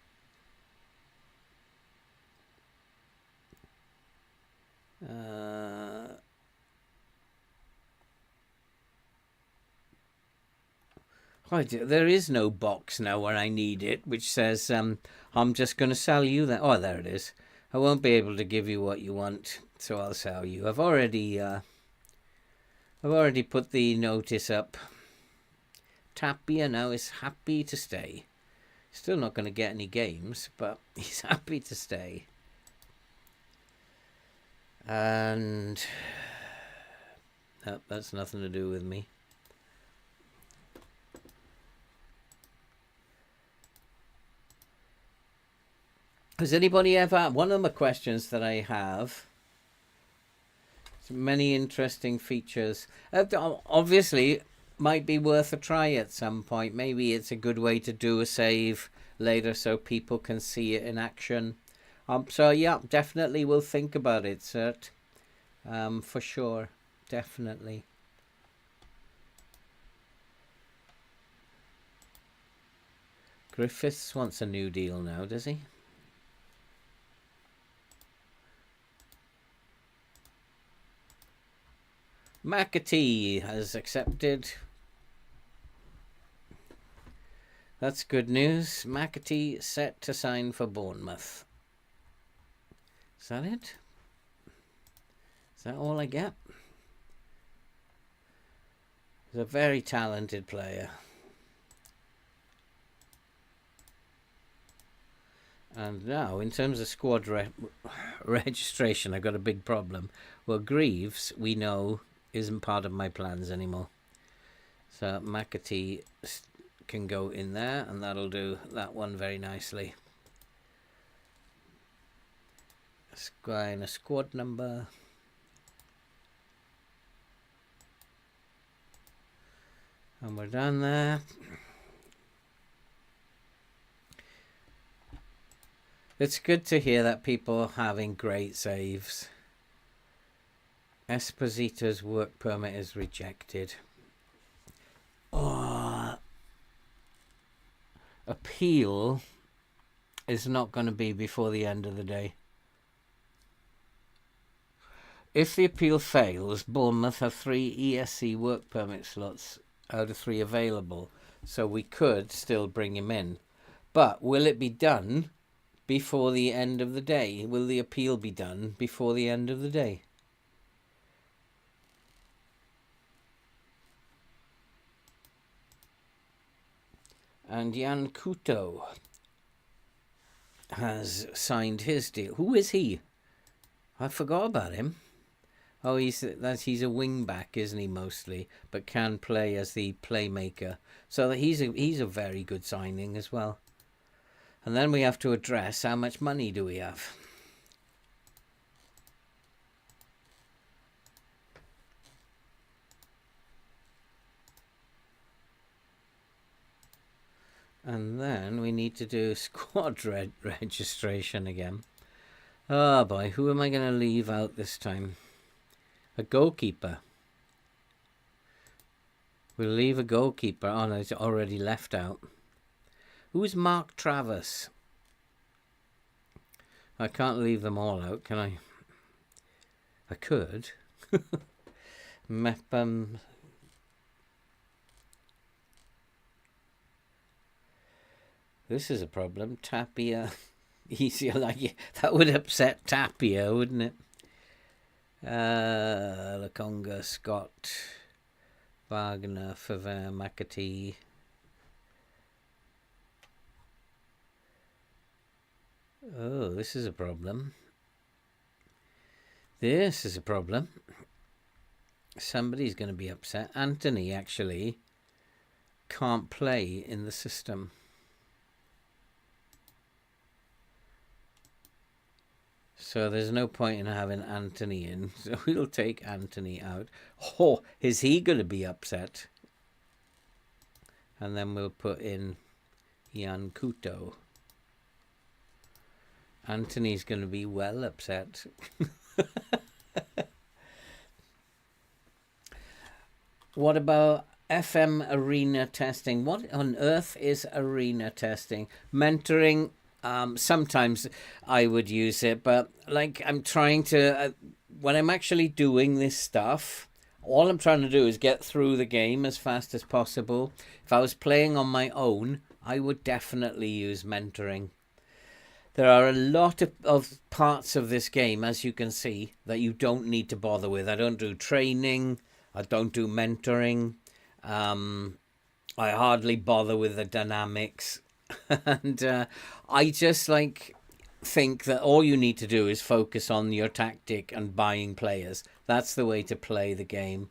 there is no box now where I need it, which says I'm just going to sell you that. Oh, there it is. I won't be able to give you what you want, so I'll sell you. I've already put the notice up. Tapia now is happy to stay. Still not going to get any games, but he's happy to stay. And that's nothing to do with me. Has anybody ever... One of the questions that I have... Many interesting features. Obviously, might be worth a try at some point. Maybe it's a good way to do a save later so people can see it in action. So, yeah, definitely we'll think about it, Cert. For sure. Definitely. Griffiths wants a new deal now, does he? McAtee has accepted. That's good news. McAtee set to sign for Bournemouth. Is that it? Is that all I get? He's a very talented player. And now, in terms of squad registration, I've got a big problem. Well, Greaves, we know, isn't part of my plans anymore. So McAtee can go in there, and that'll do that one very nicely. A squad number. And we're done there. It's good to hear that people are having great saves. Esposito's work permit is rejected. Appeal is not going to be before the end of the day. If the appeal fails, Bournemouth have 3 ESC work permit slots out of 3 available, so we could still bring him in. But will it be done before the end of the day? Will the appeal be done before the end of the day? And Jan Couto has signed his deal. Who is he? I forgot about him. Oh, he's a wing back, isn't he, mostly, but can play as the playmaker. So he's a very good signing as well. And then we have to address how much money do we have. And then we need to do squad registration again. Oh boy, who am I going to leave out this time? A goalkeeper. We'll leave a goalkeeper. Oh no, it's already left out. Who's Mark Travis? I can't leave them all out, can I? I could. This is a problem. Tapia. Easier like that would upset Tapia, wouldn't it? Lakonga, Scott, Wagner, Favre, McAtee. Oh, this is a problem. This is a problem. Somebody's going to be upset. Anthony actually can't play in the system. So there's no point in having Anthony in. So we'll take Anthony out. Oh, is he going to be upset? And then we'll put in Jan Kuto. Anthony's going to be well upset. What about FM arena testing? What on earth is arena testing? Mentoring. Sometimes I would use it, but like I'm trying to, when I'm actually doing this stuff, all I'm trying to do is get through the game as fast as possible. If I was playing on my own, I would definitely use mentoring. There are a lot of parts of this game, as you can see, that you don't need to bother with. I don't do training. I don't do mentoring. I hardly bother with the dynamics. And I just think that all you need to do is focus on your tactic and buying players. That's the way to play the game.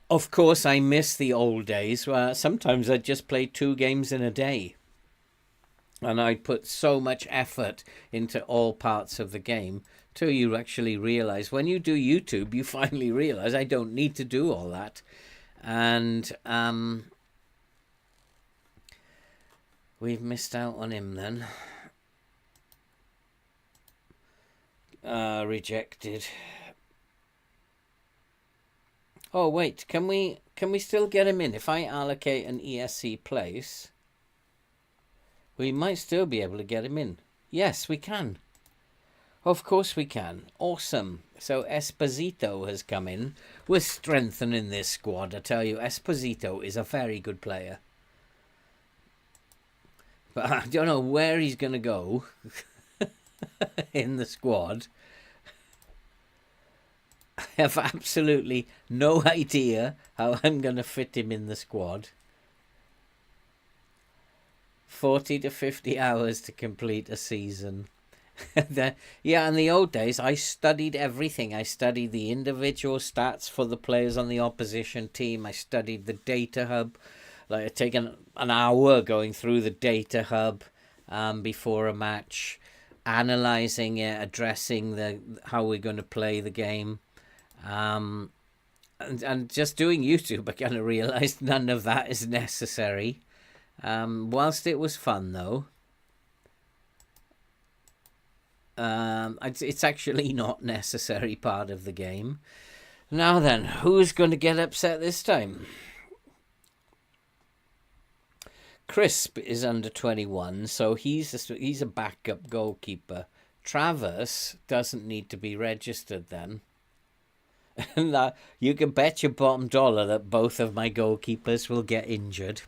Of course, I miss the old days where sometimes I'd just play 2 games in a day. And I'd put so much effort into all parts of the game till you actually realize, when you do YouTube, you finally realize I don't need to do all that. And we've missed out on him then. Rejected. Oh wait, can we still get him in? If I allocate an ESC place, we might still be able to get him in. Yes, we can. Of course we can. Awesome. So Esposito has come in. We're strengthening this squad. I tell you, Esposito is a very good player. But I don't know where he's going to go in the squad. I have absolutely no idea how I'm going to fit him in the squad. 40 to 50 hours to complete a season. Yeah, in the old days, I studied everything. I studied the individual stats for the players on the opposition team. I studied the data hub. Like, I'd taken an hour going through the data hub before a match, analysing it, addressing how we're going to play the game. And just doing YouTube, I kind of realised none of that is necessary. Whilst it was fun, though, it's actually not necessary part of the game. Now then, who's going to get upset this time? Crisp is under 21, so he's a backup goalkeeper. Travis doesn't need to be registered then. And you can bet your bottom dollar that both of my goalkeepers will get injured.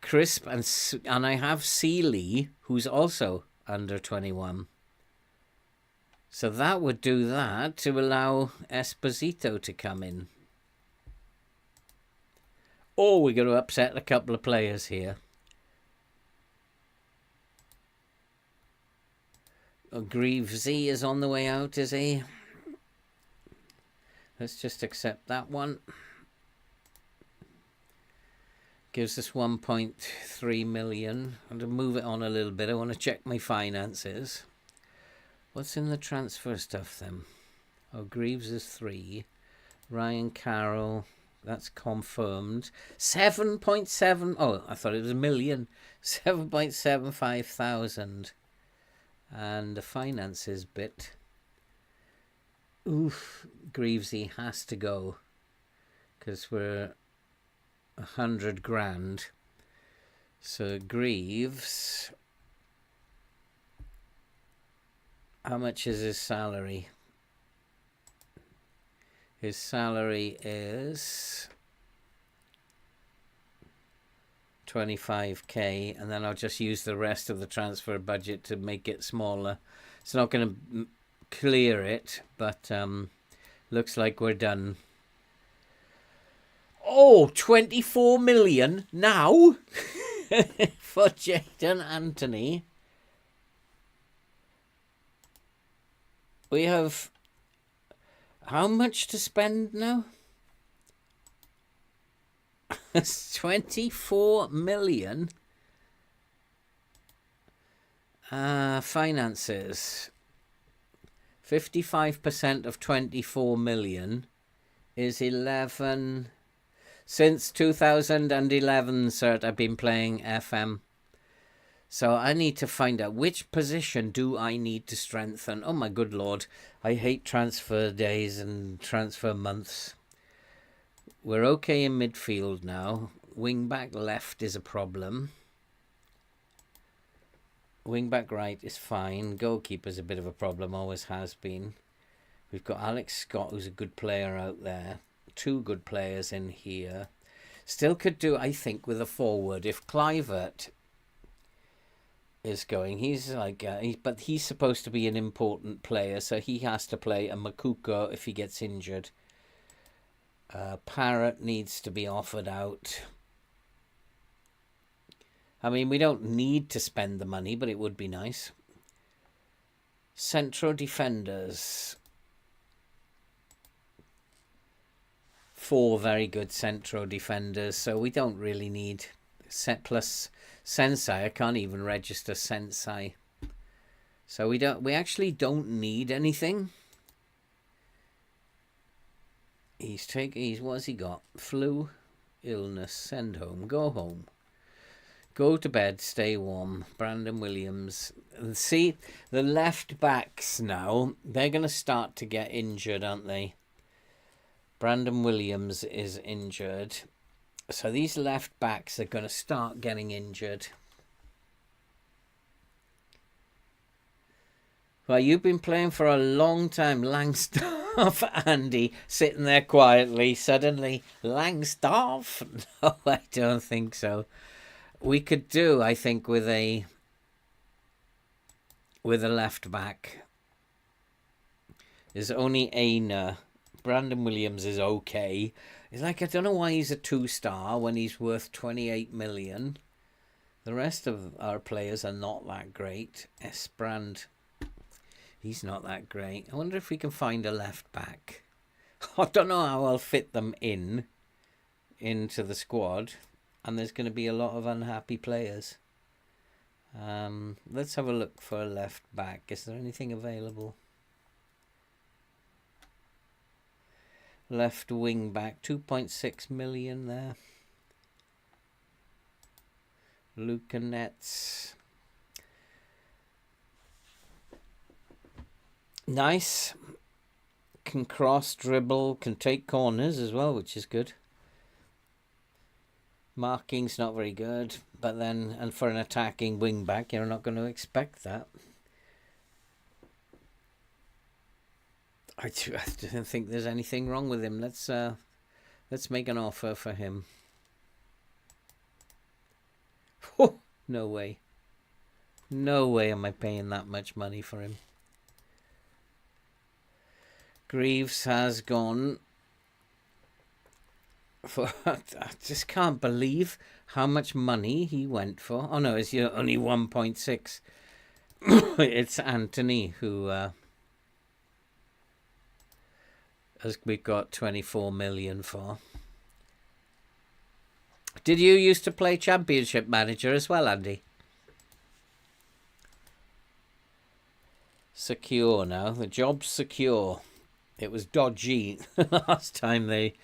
Crisp and I have Seeley, who's also under 21. So that would do that to allow Esposito to come in. Oh, we're going to upset a couple of players here. Oh, Greavesy is on the way out, is he? Let's just accept that one. Gives us 1.3 million. I'm going to move it on a little bit. I want to check my finances. What's in the transfer stuff then? Oh, Greaves is 3. Ryan Carroll, That's confirmed. 7.7. Oh, I thought it was a million. 7.75 thousand. And the finances bit. Oof. Greavesy has to go. Because we're 100 grand. So Greaves. How much is his salary? His salary is 25k, and then I'll just use the rest of the transfer budget to make it smaller. It's not going to clear it, but looks like we're done. Oh, 24 million now for Jayden Anthony. We have how much to spend now? It's 24 million. Finances. 55% of 24 million is 11. Since 2011, cert, I've been playing FM. So I need to find out which position do I need to strengthen. Oh my good lord. I hate transfer days and transfer months. We're okay in midfield now. Wing back left is a problem. Wing back right is fine. Goalkeeper's a bit of a problem, always has been. We've got Alex Scott, who's a good player out there. 2 good players in here. Still could do, I think, with a forward. If Clivert is going, he's like, but he's supposed to be an important player, so he has to play a Makuko if he gets injured. Parrott needs to be offered out. I mean, we don't need to spend the money, but it would be nice. Central defenders. 4 very good central defenders, so we don't really need plus Sensei. I can't even register Sensei. So we actually don't need anything. What's he got? Flu, illness, send home, go home. Go to bed, stay warm. Brandon Williams. And see, the left backs now, they're going to start to get injured, aren't they? Brandon Williams is injured. So these left backs are going to start getting injured. Well, you've been playing for a long time, Langstaff. Andy, sitting there quietly. Suddenly, Langstaff? No, I don't think so. We could do, I think, with a left back. There's only Aina. Brandon Williams is okay. It's like, I don't know why he's a 2-star when he's worth 28 million. The rest of our players are not that great. Esbrand, he's not that great. I wonder if we can find a left back. I don't know how I'll fit them into the squad. And there's going to be a lot of unhappy players. Let's have a look for a left back. Is there anything available? Left wing back, 2.6 million there. Luca Nets. Nice. Can cross, dribble, can take corners as well, which is good. Marking's not very good, but then, and for an attacking wing back, you're not going to expect that. I don't think there's anything wrong with him. Let's make an offer for him. Oh, no way. No way am I paying that much money for him. Greaves has gone for, I just can't believe how much money he went for. Oh no, it's only 1.6. It's Anthony who as we've got 24 million for. Did you used to play Championship Manager as well, Andy? Secure now. The job's secure. It was dodgy last time they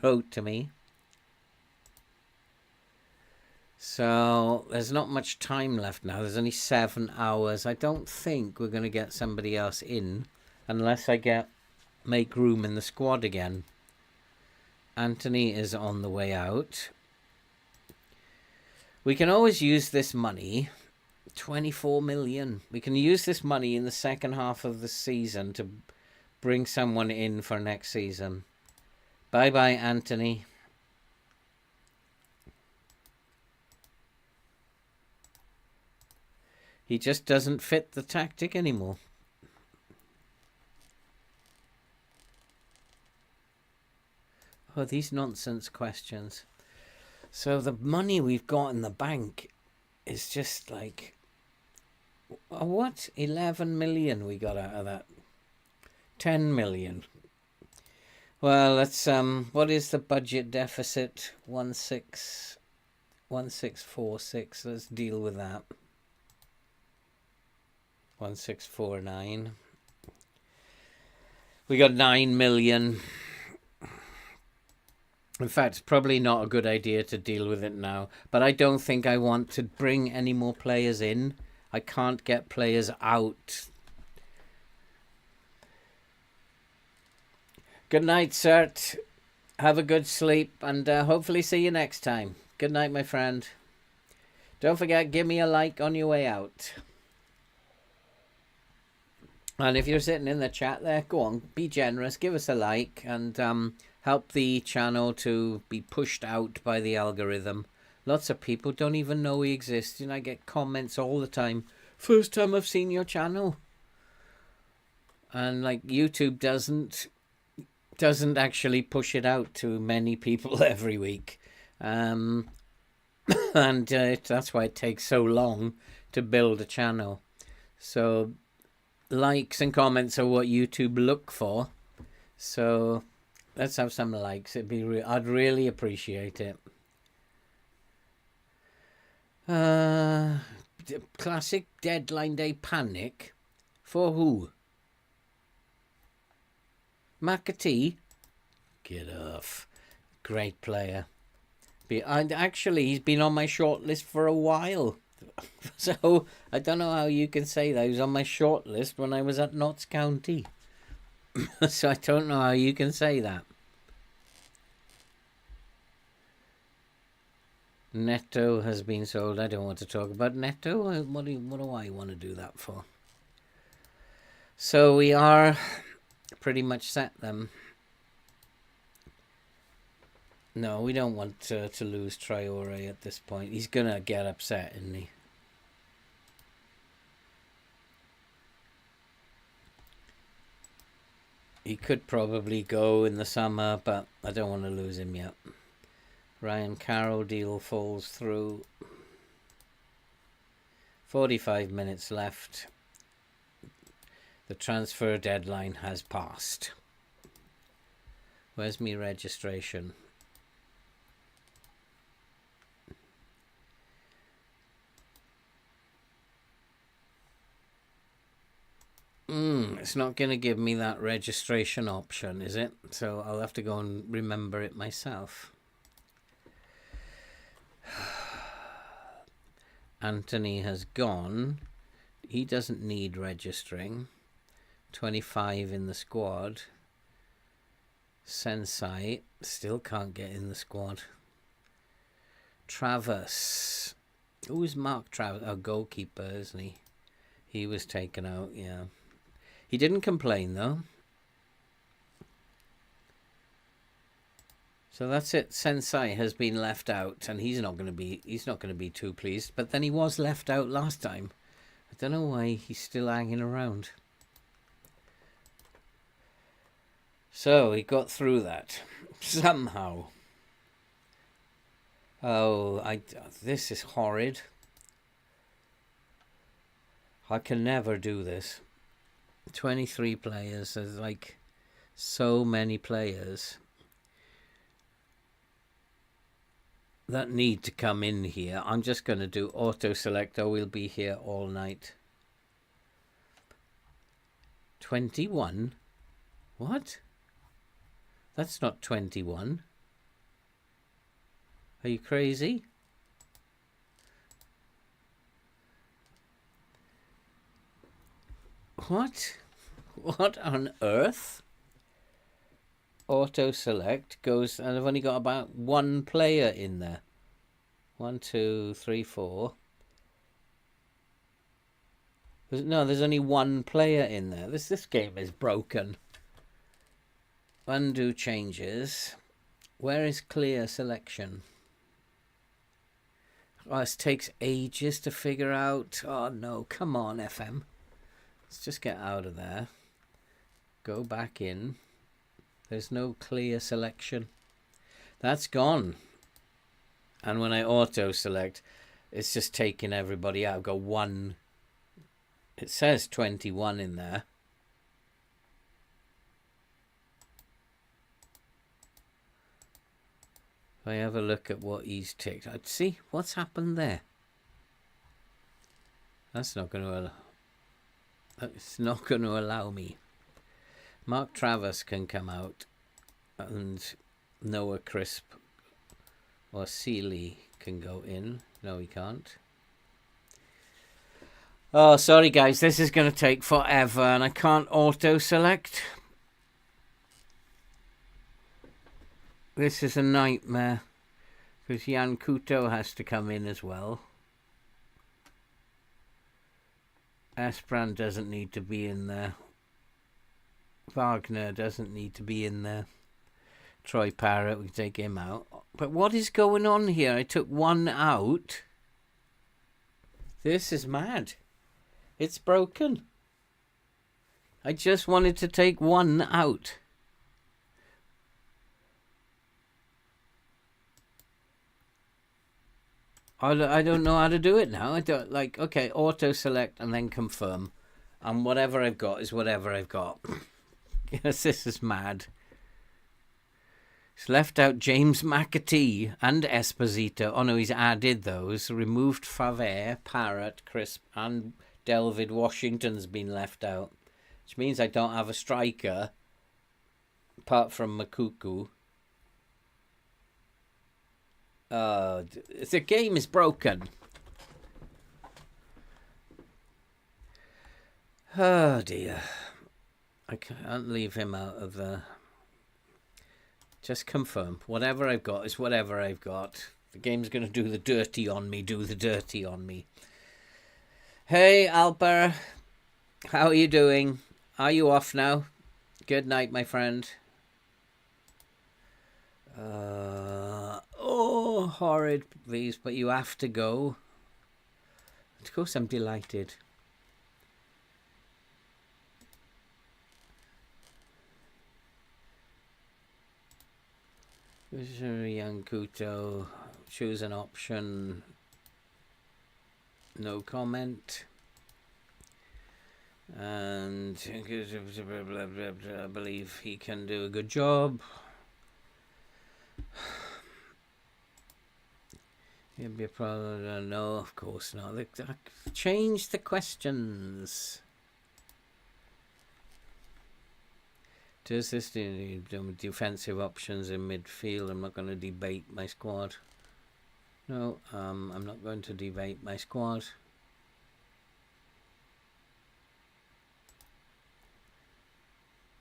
wrote to me. So there's not much time left now. There's only 7 hours. I don't think we're going to get somebody else in unless I make room in the squad again. Anthony is on the way out. We can always use this money. 24 million. We can use this money in the second half of the season to bring someone in for next season. Bye-bye, Anthony. He just doesn't fit the tactic anymore. Oh, these nonsense questions. So the money we've got in the bank is just like... What? 11 million we got out of that. 10 million. Well, let's... what is the budget deficit? 1646. Let's deal with that. 1649. We got 9 million. In fact, it's probably not a good idea to deal with it now. But I don't think I want to bring any more players in. I can't get players out. Good night, Sert. Have a good sleep and hopefully see you next time. Good night, my friend. Don't forget, give me a like on your way out. And if you're sitting in the chat there, go on, be generous, give us a like, and help the channel to be pushed out by the algorithm. Lots of people don't even know we exist, and I get comments all the time. First time I've seen your channel. And like YouTube doesn't actually push it out to many people every week. And that's why it takes so long to build a channel. So... likes and comments are what YouTube look for. So let's have some likes. I'd really appreciate it. Classic deadline day panic. For who? McAtee? Get off. Great player. Actually, he's been on my shortlist for a while. So, I don't know how you can say that. He was on my shortlist when I was at Notts County. So, I don't know how you can say that. Neto has been sold. I don't want to talk about Neto. What do I want to do that for? So, we are pretty much set them. No, we don't want to lose Traore at this point. He's going to get upset, isn't he? He could probably go in the summer, but I don't want to lose him yet. Ryan Carroll deal falls through. 45 minutes left. The transfer deadline has passed. Where's my registration? It's not going to give me that registration option, is it? So I'll have to go and remember it myself. Anthony has gone. He doesn't need registering. 25 in the squad. Sensei still can't get in the squad. Travis. Who's Mark Travis? Oh, goalkeeper, isn't he? He was taken out, yeah. He didn't complain, though. So that's it. Sensei has been left out, and he's not going to be too pleased. But then he was left out last time. I don't know why he's still hanging around. So he got through that somehow. Oh, this is horrid. I can never do this. 23 players. There's like so many players that need to come in here. I'm just going to do auto select, or we'll be here all night. 21? What? That's not 21. Are you crazy? What? What on earth? Auto select goes, and I've only got about one player in there. 1, 2, 3, 4. There's only one player in there. This game is broken. Undo changes. Where is clear selection? Oh, this takes ages to figure out. Oh no, come on, FM. Let's just get out of there. Go back in. There's no clear selection. That's gone. And when I auto select, it's just taking everybody out. I've got one. It says 21 in there. If I have a look at what he's ticked, I'd see what's happened there. That's not going to. It's not going to allow me. Mark Travis can come out, and Noah Crisp or Seeley can go in. No, he can't. Oh, sorry guys, this is going to take forever, and I can't auto-select. This is a nightmare, because Jan Couto has to come in as well. Esperan doesn't need to be in there. Wagner doesn't need to be in there. Troy Parrott, we can take him out. But what is going on here? I took one out. This is mad. It's broken. I just wanted to take one out. I don't know how to do it now. I don't okay, auto select and then confirm. And whatever I've got is whatever I've got. Yes, this is mad. He's left out James McAtee and Esposito. Oh no, he's added those. Removed Favre, Parrott, Crisp, and Delvid Washington's been left out. Which means I don't have a striker apart from Makuku. The game is broken. Oh dear. I can't leave him out of the... Just confirm. Whatever I've got is whatever I've got. The game's going to do the dirty on me. Do the dirty on me. Hey, Alper. How are you doing? Are you off now? Good night, my friend. Oh, horrid, please. But you have to go. Of course, I'm delighted. Young Couto, choose an option. No comment. And I believe he can do a good job. It'd be a problem. No, of course not. Change the questions. Does this do defensive options in midfield? I'm not going to debate my squad. No, I'm not going to debate my squad.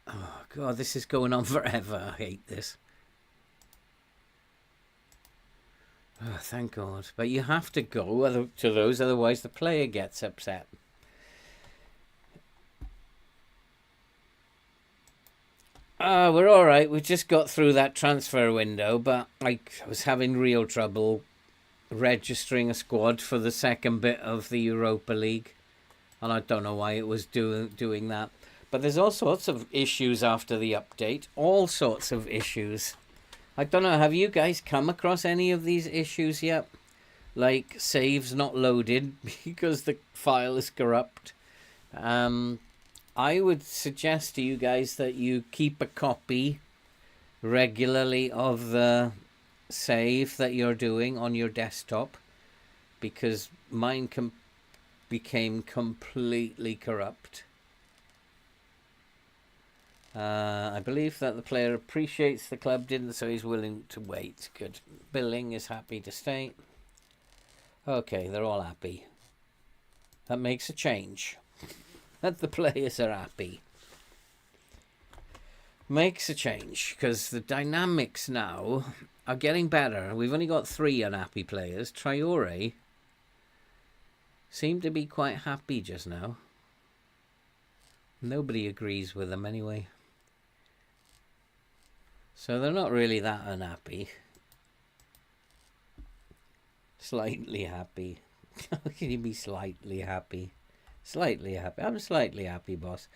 Oh, God, this is going on forever. I hate this. Oh, thank God. But you have to go to those, otherwise the player gets upset. We're all right. We just got through that transfer window, but I was having real trouble registering a squad for the second bit of the Europa League, and I don't know why it was doing that. But there's all sorts of issues after the update. All sorts of issues. I don't know. Have you guys come across any of these issues yet? Like saves not loaded because the file is corrupt. I would suggest to you guys that you keep a copy regularly of the save that you're doing on your desktop, because mine became completely corrupt. I believe that the player appreciates the club didn't, so he's willing to wait. Good. Billing is happy to stay. Okay, they're all happy. That makes a change. That the players are happy. Makes a change, because the dynamics now are getting better. We've only got 3 unhappy players. Traore seemed to be quite happy just now. Nobody agrees with them anyway. So they're not really that unhappy. Slightly happy. How can you be slightly happy? Slightly happy. I'm slightly happy, boss.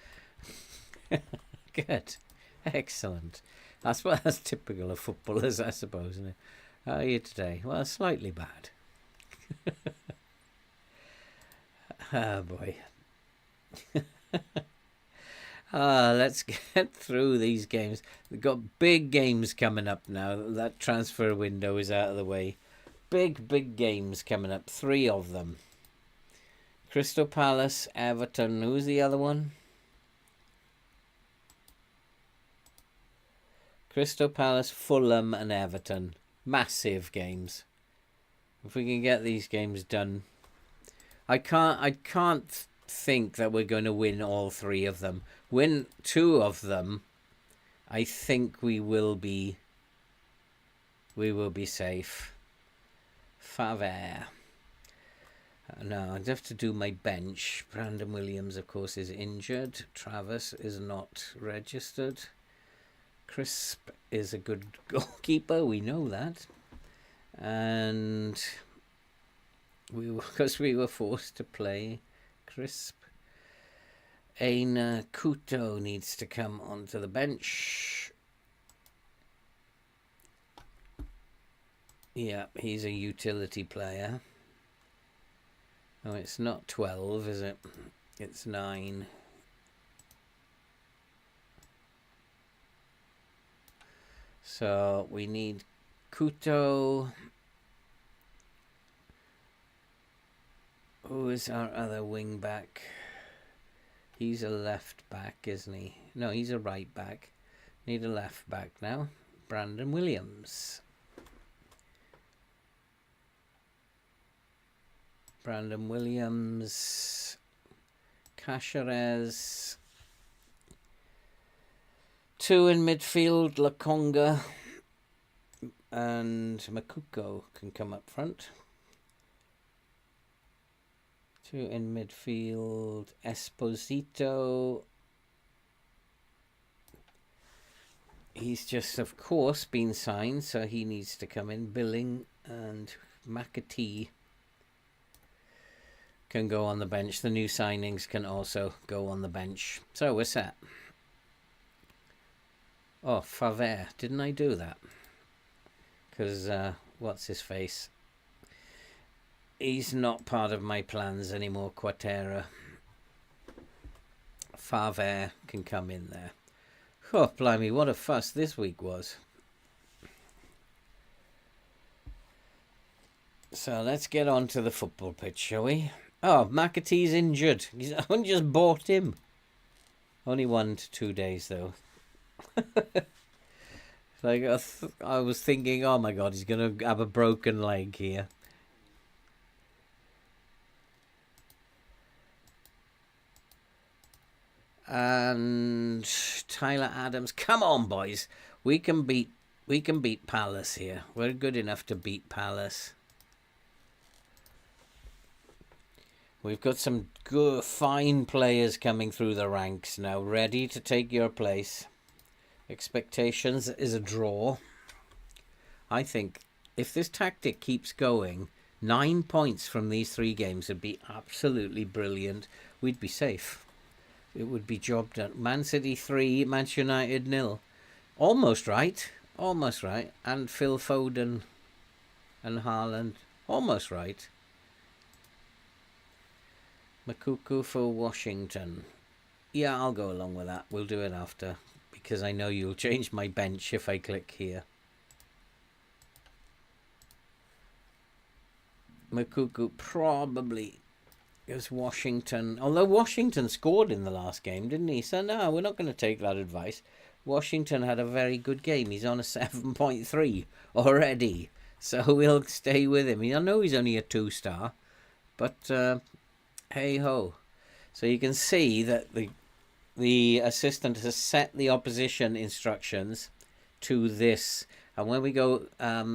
Good. Excellent. That's typical of footballers, I suppose, isn't it? How are you today? Well, slightly bad. Oh, boy. Let's get through these games. We've got big games coming up now. That transfer window is out of the way. Big games coming up. 3 of them. Crystal Palace, Everton. Who's the other one? Crystal Palace, Fulham and Everton. Massive games. If we can get these games done. I can't think that we're going to win all 3 of them. Win 2 of them, I think we will be safe. Favre. Now, I'd have to do my bench. Brandon Williams, of course, is injured. Travis is not registered. Crisp is a good goalkeeper. We know that. And because we were forced to play Crisp. Aina Kuto needs to come onto the bench. Yeah, he's a utility player. Oh, it's not 12, is it? It's 9. So we need Kuto. Who is our other wing back? He's a left back, isn't he? No, he's a right back. Need a left back now. Brandon Williams. Brandon Williams. Caceres. 2 in midfield. Lakonga and Makuko can come up front. 2 in midfield. Esposito. He's just, of course, been signed, so he needs to come in. Billing and McAtee can go on the bench. The new signings can also go on the bench. So we're set. Oh, Favre. Didn't I do that? Because, what's his face? He's not part of my plans anymore, Quatera. Favre can come in there. Oh, blimey, what a fuss this week was. So let's get on to the football pitch, shall we? Oh, McAtee's injured. I only just bought him. Only 1 to 2 days, though. Like I was thinking, oh my God, he's going to have a broken leg here. And Tyler Adams, come on, boys, we can beat Palace here. We're good enough to beat Palace. We've got some good, fine players coming through the ranks now, ready to take your place. Expectations is a draw. I think if this tactic keeps going, 9 points from these 3 games would be absolutely brilliant. We'd be safe. It would be job done. Man City 3, Manchester United 0. Almost right. Almost right. And Phil Foden and Haaland. Almost right. Makuku for Washington. Yeah, I'll go along with that. We'll do it after. Because I know you'll change my bench if I click here. Makuku, probably. 'Cause I know you'll change my bench if I click here. Makuku, probably. 'Cause I know you'll change my bench if I click here. Makuku, probably. 'Cause I know you'll change my bench if I click here. Makuku, probably. 'Cause I know you'll change my bench if I click here. Makuku, probably. It was Washington. Although Washington scored in the last game, didn't he? So no, we're not going to take that advice. Washington had a very good game. He's on a 7.3 already. So we'll stay with him. I know he's only a 2-star. But hey ho. So you can see that the assistant has set the opposition instructions to this. And when we go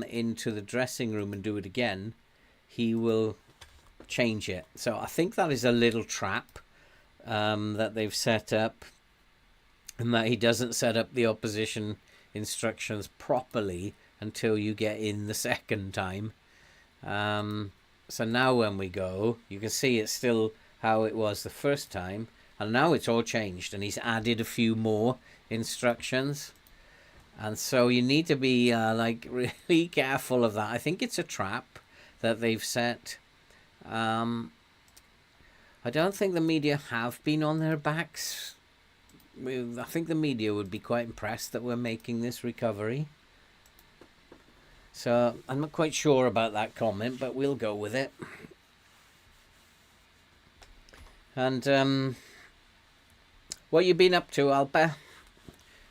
into the dressing room and do it again, he will change it. So I think that is a little trap that they've set up, and that he doesn't set up the opposition instructions properly until you get in the second time. So now when we go, you can see it's still how it was the first time, and now it's all changed, and he's added a few more instructions. And so you need to be like really careful of that. I think it's a trap that they've set. I don't think the media have been on their backs. I think the media would be quite impressed that we're making this recovery. So I'm not quite sure about that comment, but we'll go with it. And what you been up to, Alba?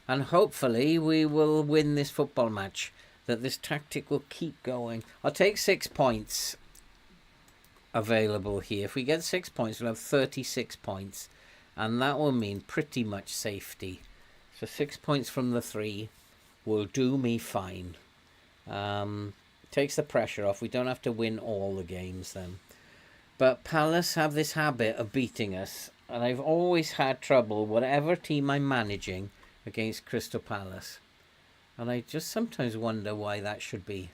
And hopefully we will win this football match, that this tactic will keep going. I'll take 6 points available here. If we get 6 points, we'll have 36 points. And that will mean pretty much safety. So 6 points from the 3 will do me fine. Takes the pressure off. We don't have to win all the games then. But Palace have this habit of beating us. And I've always had trouble, whatever team I'm managing, against Crystal Palace. And I just sometimes wonder why that should be.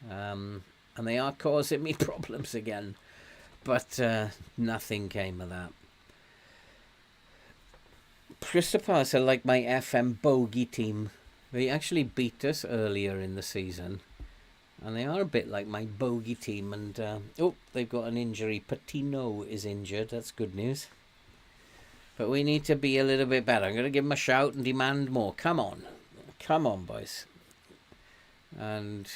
And they are causing me problems again. But nothing came of that. Crystal Palace are like my FM bogey team. They actually beat us earlier in the season. And they are a bit like my bogey team. And they've got an injury. Patino is injured. That's good news. But we need to be a little bit better. I'm going to give them a shout and demand more. Come on. Come on, boys. And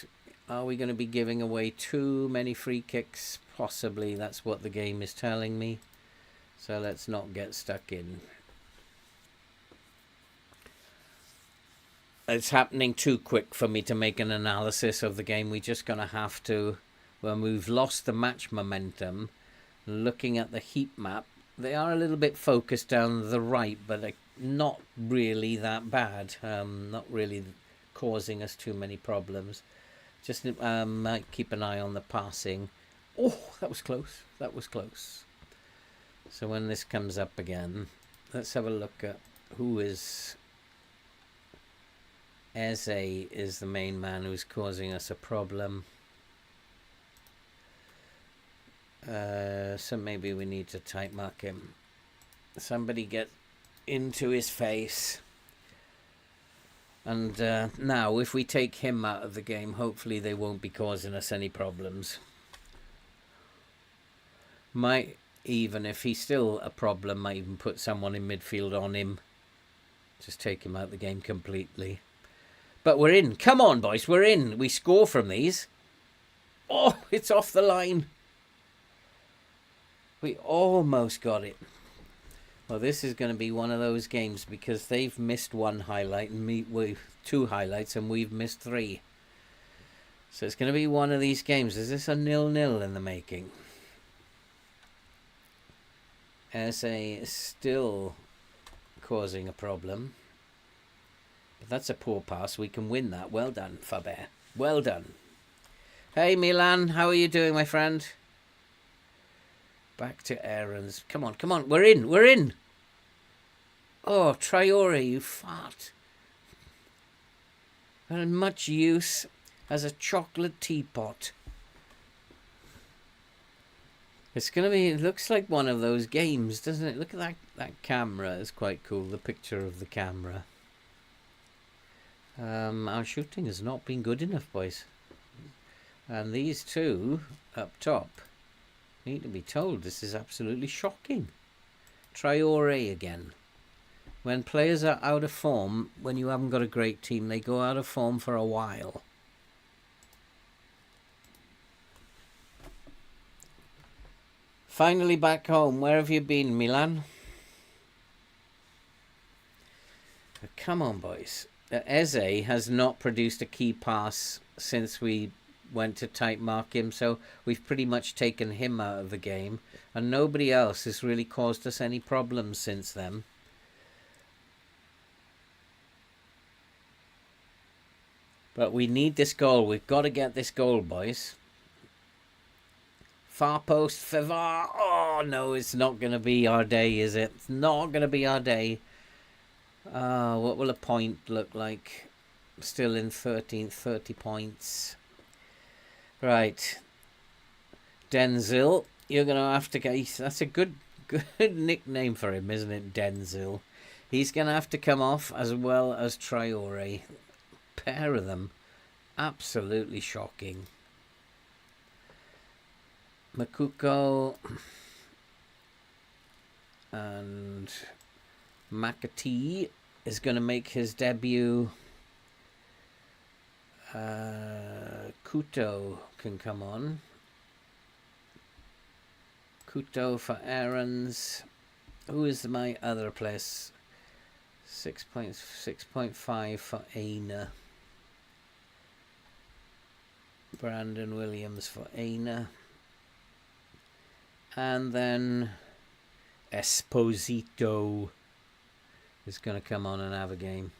are we going to be giving away too many free kicks? Possibly. That's what the game is telling me. So let's not get stuck in. It's happening too quick for me to make an analysis of the game. We're just going to have to, when we've lost the match momentum, looking at the heat map, they are a little bit focused down the right, but not really that bad. Not really causing us too many problems. Just might keep an eye on the passing. Oh, that was close. That was close. So when this comes up again, let's have a look at who is... Eze is the main man who's causing us a problem. So maybe we need to tight mark him. Somebody get into his face. And now if we take him out of the game, hopefully they won't be causing us any problems. Might even, if he's still a problem, might even put someone in midfield on him. Just take him out of the game completely. But we're in. Come on, boys, we're in. We score from these. Oh, it's off the line. We almost got it. Well, this is going to be one of those games because they've missed one highlight and we've 2 highlights and we've missed 3. So it's going to be one of these games. Is this a 0-0 in the making? Eze is still causing a problem. But that's a poor pass. We can win that. Well done, Faber. Well done. Hey, Milan. How are you doing, my friend? Back to errands. Come on, come on. We're in. We're in. Oh, Traore, you fart. Not much use as a chocolate teapot. It's going to be... It looks like one of those games, doesn't it? Look at that. That camera is quite cool. The picture of the camera. Our shooting has not been good enough, boys. And these two up top need to be told this is absolutely shocking. Traore again. When players are out of form, when you haven't got a great team, they go out of form for a while. Finally back home. Where have you been, Milan? Come on, boys. Eze has not produced a key pass since we went to tight mark him, so we've pretty much taken him out of the game, and nobody else has really caused us any problems since then. But we need this goal. We've got to get this goal, boys. Far post, Fevar. Oh, no, it's not going to be our day, is it? It's not going to be our day. What will a point look like? Still in 13th, 30 points. Right. Denzil, you're going to have to get... That's a good nickname for him, isn't it? Denzil. He's going to have to come off as well as Traore. Pair of them. Absolutely shocking. Makuko and McAtee is going to make his debut. Kuto can come on. Kuto for Aaron's. Who is my other place? 6.5 for Aina. Brandon Williams for Aina. And then Esposito is going to come on and have a game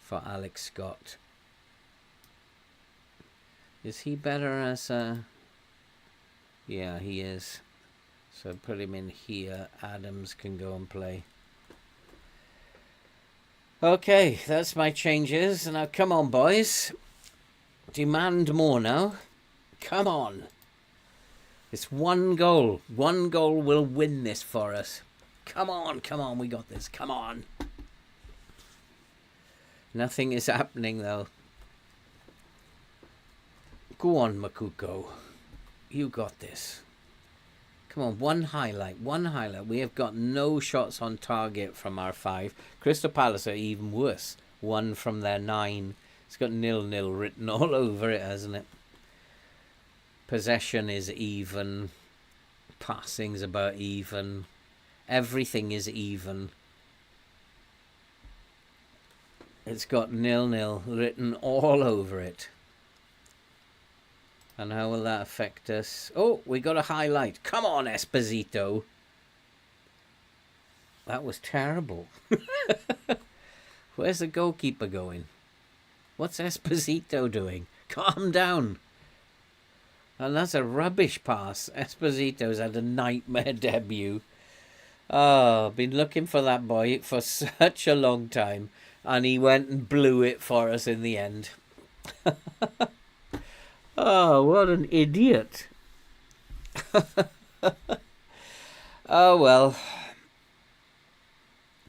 for Alex Scott. Is he better as a... Yeah, he is. So put him in here. Adams can go and play. Okay, that's my changes. Now, come on, boys. Demand more now. Come on. It's one goal. One goal will win this for us. Come on, come on. We got this. Come on. Nothing is happening, though. Go on, Makuko. You got this. Come on, one highlight. One highlight. We have got no shots on target from our 5. Crystal Palace are even worse. 1 from their 9. It's got 0-0 written all over it, hasn't it? Possession is even. Passing's about even. Everything is even. It's got 0-0 written all over it. And how will that affect us? Oh, we got a highlight. Come on, Esposito. That was terrible. Where's the goalkeeper going? What's Esposito doing? Calm down. And that's a rubbish pass. Esposito's had a nightmare debut. Oh, been looking for that boy for such a long time. And he went and blew it for us in the end. Oh, what an idiot. Oh, well.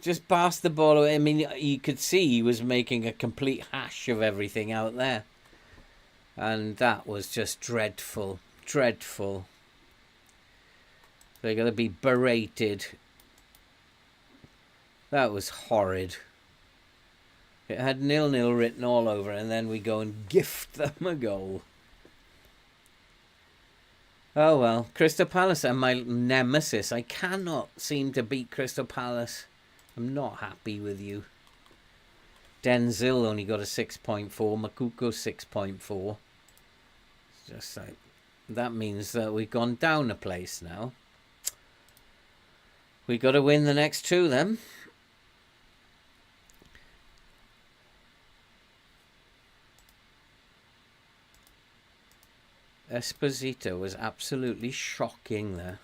Just passed the ball away. I mean, you could see he was making a complete hash of everything out there. And that was just dreadful. Dreadful. They're going to be berated. That was horrid. It had 0-0 written all over, and then we go and gift them a goal. Oh well, Crystal Palace are my nemesis. I cannot seem to beat Crystal Palace. I'm not happy with you. Denzil only got a 6.4. Makuko 6.4. It's just like... That means that we've gone down a place now. We got to win the next 2 then. Esposito was absolutely shocking there.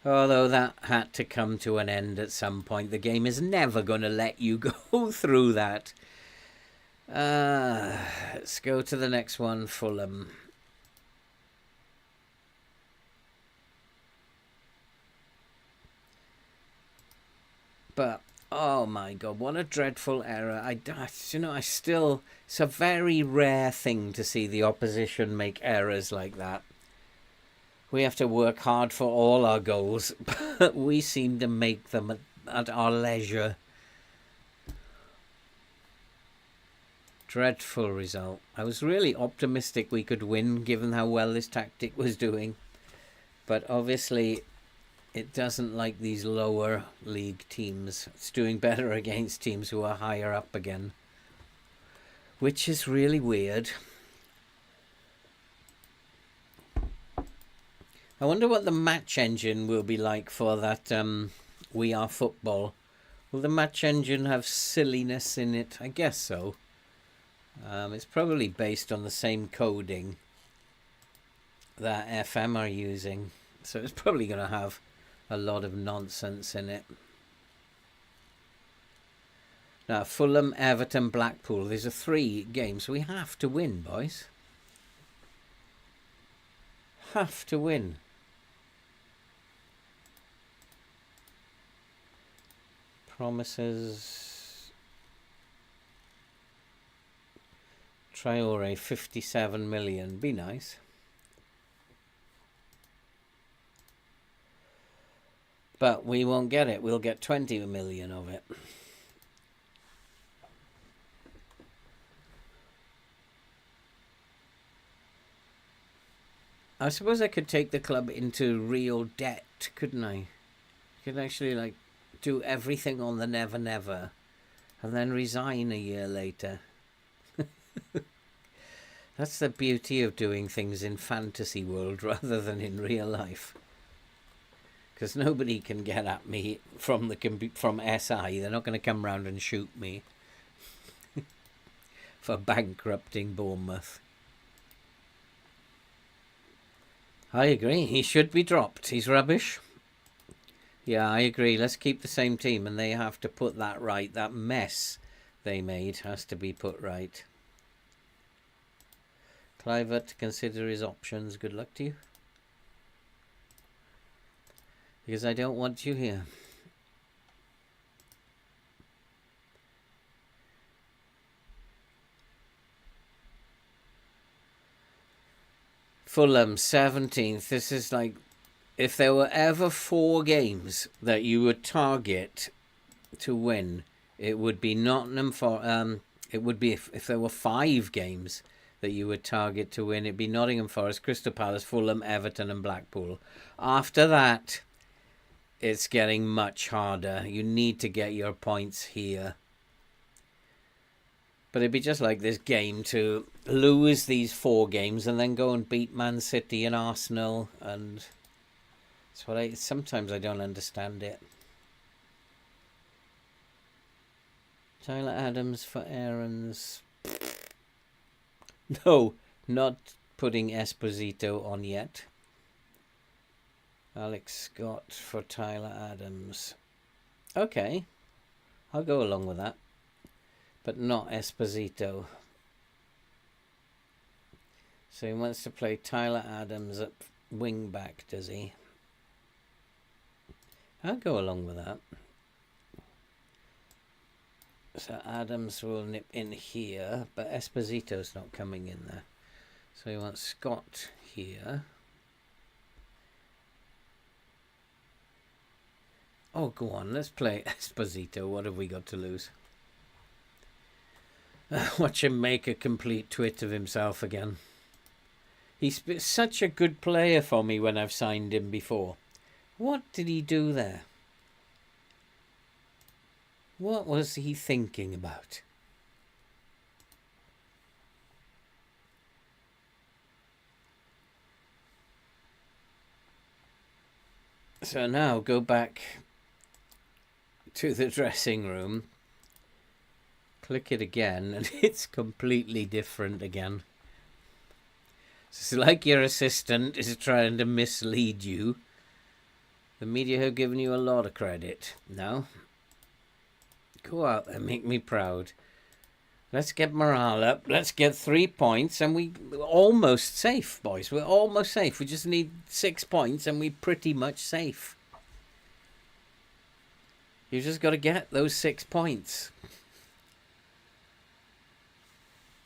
Although that had to come to an end at some point. The game is never going to let you go through that. Let's go to the next one, Fulham. But... oh my God, what a dreadful error. I still... It's a very rare thing to see the opposition make errors like that. We have to work hard for all our goals, but we seem to make them at our leisure. Dreadful result. I was really optimistic we could win given how well this tactic was doing. But obviously it doesn't like these lower league teams. It's doing better against teams who are higher up again. Which is really weird. I wonder what the match engine will be like for that We Are Football. Will the match engine have silliness in it? I guess so. It's probably based on the same coding that FM are using. So it's probably going to have a lot of nonsense in it. Now, Fulham, Everton, Blackpool. These are 3 games we have to win, boys. Have to win. Promises. Traore, 57 million. Be nice. But we won't get it. We'll get 20 million of it. I suppose I could take the club into real debt, couldn't I? I could actually, do everything on the never never and then resign a year later. That's the beauty of doing things in fantasy world rather than in real life. Because nobody can get at me from SI. They're not going to come round and shoot me for bankrupting Bournemouth. I agree. He should be dropped. He's rubbish. Yeah, I agree. Let's keep the same team, and they have to put that right. That mess they made has to be put right. Clivert to consider his options. Good luck to you. Because I don't want you here. Fulham, 17th. This is like, if there were ever 4 games that you would target to win, it would be Nottingham for it would be if there were 5 games that you would target to win, it'd be Nottingham Forest, Crystal Palace, Fulham, Everton and Blackpool. After that, it's getting much harder. You need to get your points here. But it'd be just like this game to lose these 4 games and then go and beat Man City and Arsenal, and it's what sometimes I don't understand it. Tyler Adams for Aaron's. No, not putting Esposito on yet. Alex Scott for Tyler Adams. Okay, I'll go along with that. But not Esposito. So he wants to play Tyler Adams at wing back, does he? I'll go along with that. So Adams will nip in here, but Esposito's not coming in there. So he wants Scott here. Oh, go on, let's play Esposito. What have we got to lose? Watch him make a complete twit of himself again. He's been such a good player for me when I've signed him before. What did he do there? What was he thinking about? So now go back to the dressing room. Click it again and it's completely different again. It's like your assistant is trying to mislead you. The media have given you a lot of credit. No? Go out there, make me proud. Let's get morale up. Let's get 3 points and we're almost safe, boys. We're almost safe. We just need 6 points and we're pretty much safe. You just got to get those 6 points.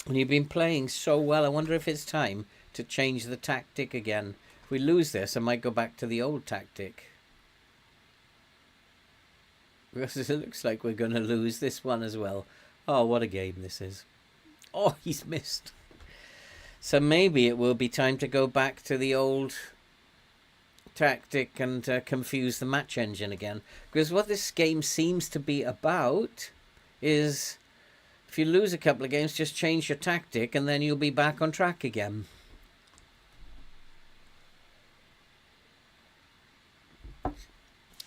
And you've been playing so well. I wonder if it's time to change the tactic again. If we lose this, I might go back to the old tactic. Because it looks like we're going to lose this one as well. Oh, what a game this is. Oh, he's missed. So maybe it will be time to go back to the old tactic and confuse the match engine again. Because what this game seems to be about is, if you lose a couple of games, just change your tactic and then you'll be back on track again.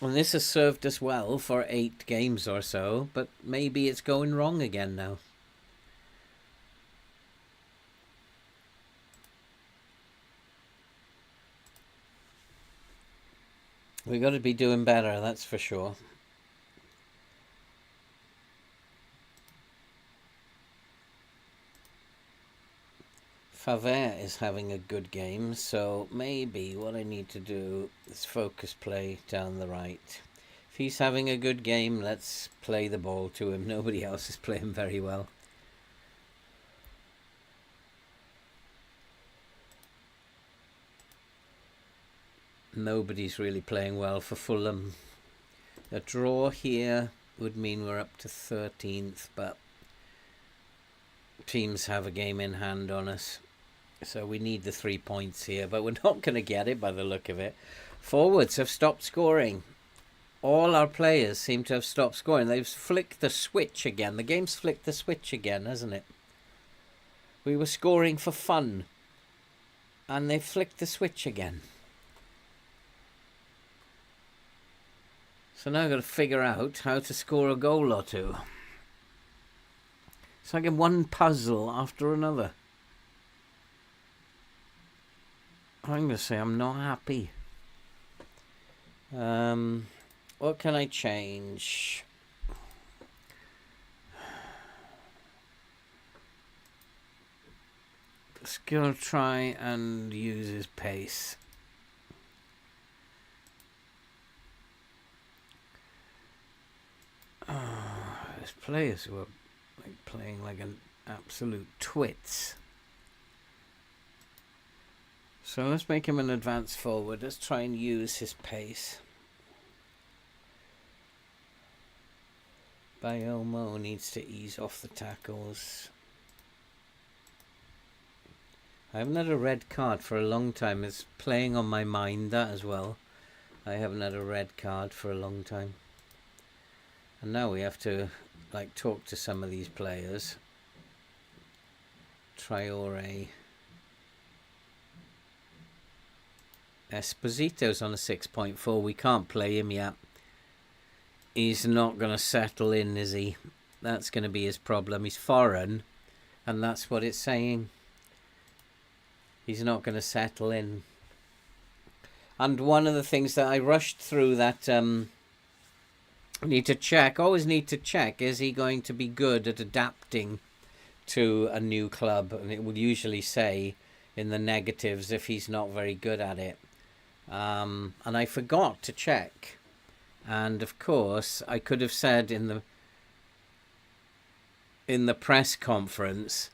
And this has served us well for 8 games or so, but maybe it's going wrong again now. We've got to be doing better, that's for sure. Faver is having a good game, so maybe what I need to do is focus play down the right. If he's having a good game, let's play the ball to him. Nobody else is playing very well. Nobody's really playing well for Fulham. A draw here would mean we're up to 13th, but teams have a game in hand on us. So we need the 3 points here, but we're not going to get it by the look of it. Forwards have stopped scoring. All our players seem to have stopped scoring. They've flicked the switch again. The game's flicked the switch again, hasn't it? We were scoring for fun, and they flicked the switch again. So now I've got to figure out how to score a goal or two. It's like one puzzle after another. I'm going to say I'm not happy. What can I change? Let's go try and use his pace. There's players who are playing like an absolute twits. So let's make him an advance forward. Let's try and use his pace. Bayomo needs to ease off the tackles. I haven't had a red card for a long time. It's playing on my mind, that as well. I haven't had a red card for a long time. And now we have to talk to some of these players. Traore. Esposito's on a 6.4. We can't play him yet. He's not going to settle in, is he? That's going to be his problem. He's foreign, and that's what it's saying. He's not going to settle in. And one of the things that I rushed through that need to check, always need to check, is he going to be good at adapting to a new club? And it would usually say in the negatives if he's not very good at it. And I forgot to check. And of course, I could have said in the press conference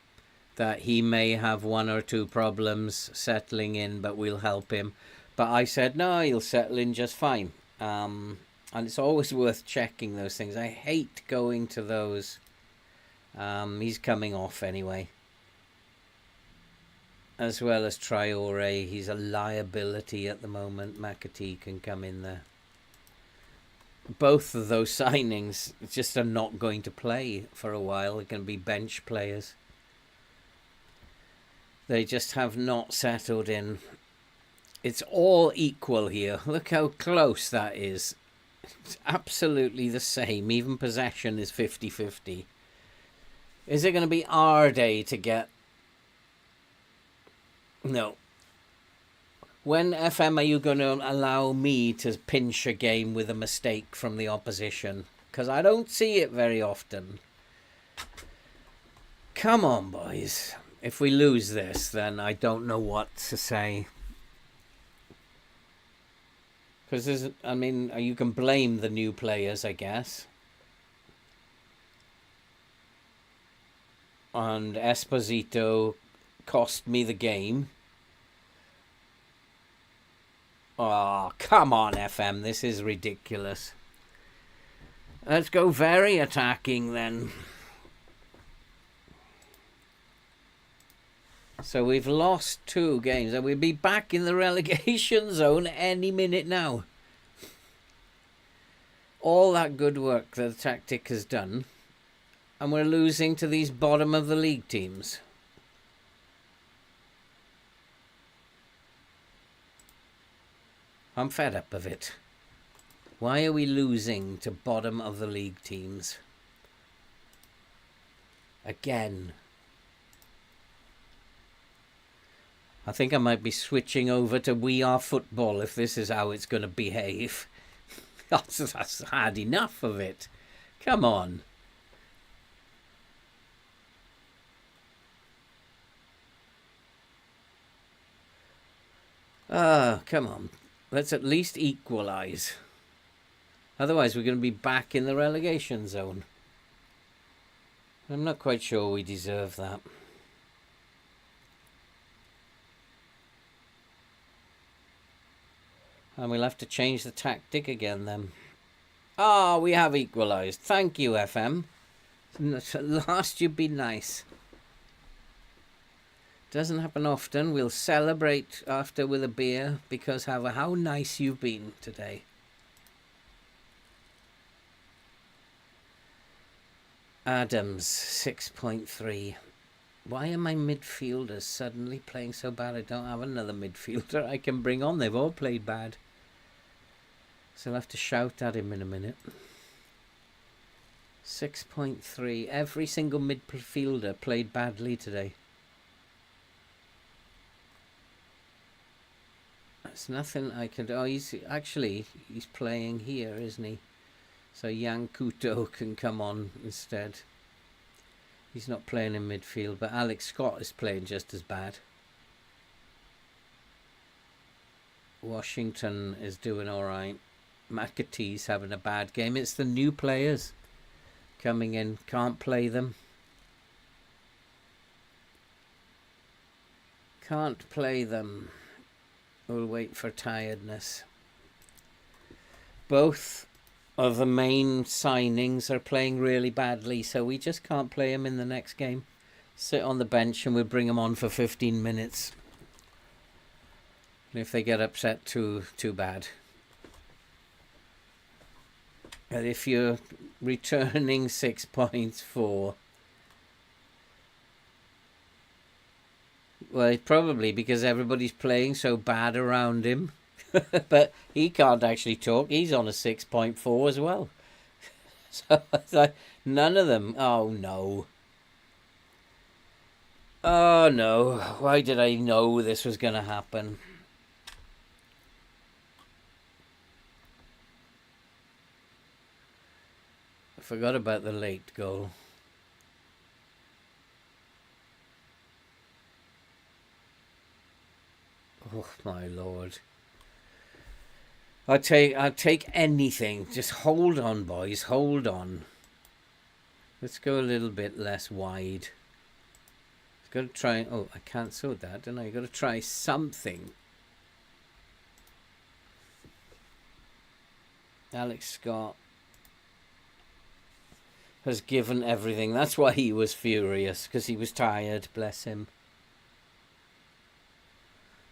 that he may have 1 or 2 problems settling in, but we'll help him. But I said, no, he'll settle in just fine. And it's always worth checking those things. I hate going to those. He's coming off anyway. As well as Traore, he's a liability at the moment. McAtee can come in there. Both of those signings just are not going to play for a while. They're going to be bench players. They just have not settled in. It's all equal here. Look how close that is. It's absolutely the same. Even possession is 50-50. Is it going to be our day to get... No. When, FM, are you going to allow me to pinch a game with a mistake from the opposition? Because I don't see it very often. Come on, boys. If we lose this, then I don't know what to say. Because you can blame the new players, I guess. And Esposito cost me the game. Oh, come on, FM. This is ridiculous. Let's go very attacking then. So we've lost 2 games and we'll be back in the relegation zone any minute now. All that good work that the tactic has done, and we're losing to these bottom of the league teams. I'm fed up of it. Why are we losing to bottom of the league teams? Again. I think I might be switching over to We Are Football if this is how it's going to behave. That's had enough of it. Come on. Come on. Let's at least equalise. Otherwise we're going to be back in the relegation zone. I'm not quite sure we deserve that. And we'll have to change the tactic again then. Ah, we have equalised. Thank you, FM. At last you've been nice. Doesn't happen often. We'll celebrate after with a beer because of how nice you've been today. Adams, 6.3. Why are my midfielders suddenly playing so bad? I don't have another midfielder I can bring on. They've all played bad. So I'll have to shout at him in a minute. 6.3. Every single midfielder played badly today. There's nothing I can do. Oh, he's playing here, isn't he? So Yankuto can come on instead. He's not playing in midfield, but Alex Scott is playing just as bad. Washington is doing all right. McAtee's having a bad game. It's the new players coming in. Can't play them. Can't play them. We'll wait for tiredness. Both of the main signings are playing really badly, so we just can't play them in the next game. Sit on the bench and we'll bring them on for 15 minutes. And if they get upset, too bad. And if you're returning 6 points for... Well, probably because everybody's playing so bad around him. But he can't actually talk. He's on a 6.4 as well. So it's like none of them. Oh, no. Oh, no. Why did I know this was going to happen? I forgot about the late goal. Oh, my Lord. I'll take anything. Just hold on, boys. Hold on. Let's go a little bit less wide. Got to try. Oh, I cancelled that, didn't I? Got to try something. Alex Scott has given everything. That's why he was furious, because he was tired. Bless him.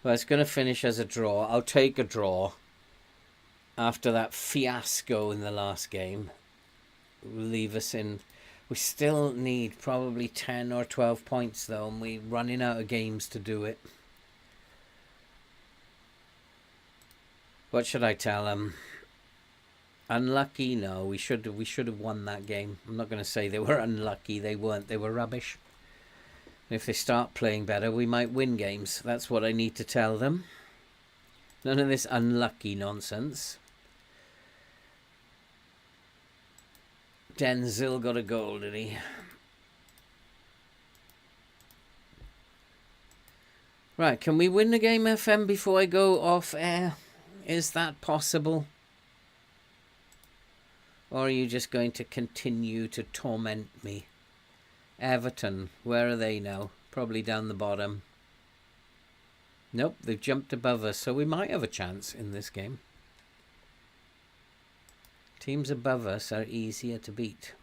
Well, it's going to finish as a draw. I'll take a draw. After that fiasco in the last game, will leave us in. We still need probably 10 or 12 points though, and we're running out of games to do it. What should I tell them? Unlucky? No, we should have won that game. I'm not going to say they were unlucky. They weren't. They were rubbish. If they start playing better, we might win games. That's what I need to tell them. None of this unlucky nonsense. Denzel got a goal, did he? Right, can we win the game, FM, before I go off air? Is that possible? Or are you just going to continue to torment me? Everton, where are they now? Probably down the bottom. Nope, they've jumped above us, so we might have a chance in this game. Teams above us are easier to beat.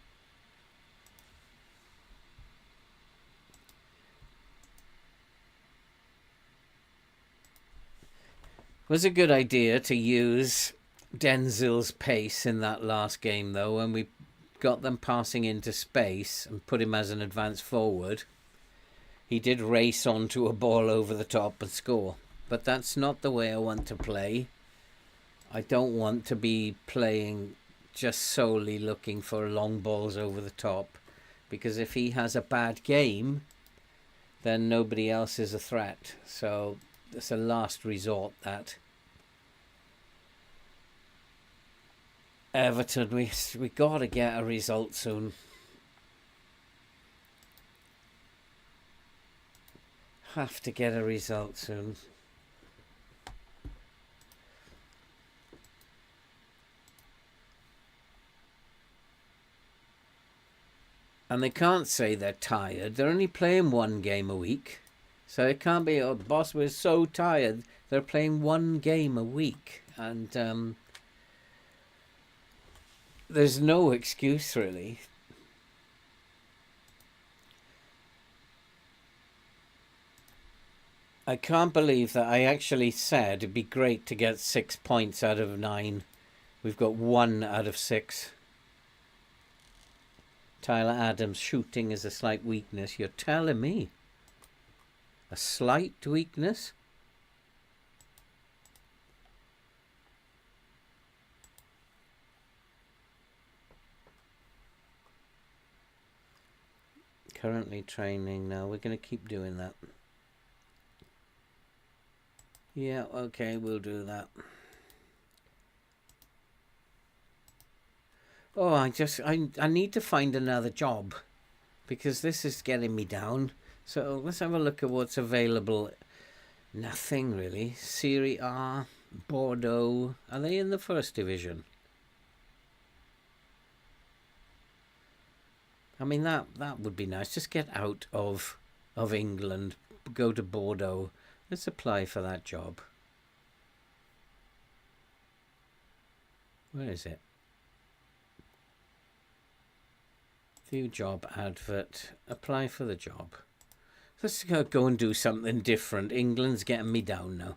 Was a good idea to use Denzil's pace in that last game, though, when we got them passing into space and put him as an advanced forward. He did race onto a ball over the top and score. But that's not the way I want to play. I don't want to be playing just solely looking for long balls over the top. Because if he has a bad game, then nobody else is a threat. So it's a last resort, that. Everton, we got to get a result soon. Have to get a result soon. And they can't say they're tired. They're only playing one game a week. So it can't be, oh, the boss was so tired. They're playing one game a week. And there's no excuse, really. I can't believe that I actually said it'd be great to get 6 points out of 9. We've got 1 out of 6. Tyler Adams' shooting is a slight weakness. You're telling me? A slight weakness? Currently training now. We're going to keep doing that. Yeah, okay, we'll do that. Oh, I need to find another job because this is getting me down. So let's have a look at what's available. Nothing really. Serie A, Bordeaux. Are they in the first division? I mean, that would be nice. Just get out of England. Go to Bordeaux. Let's apply for that job. Where is it? View job advert. Apply for the job. Let's go and do something different. England's getting me down now.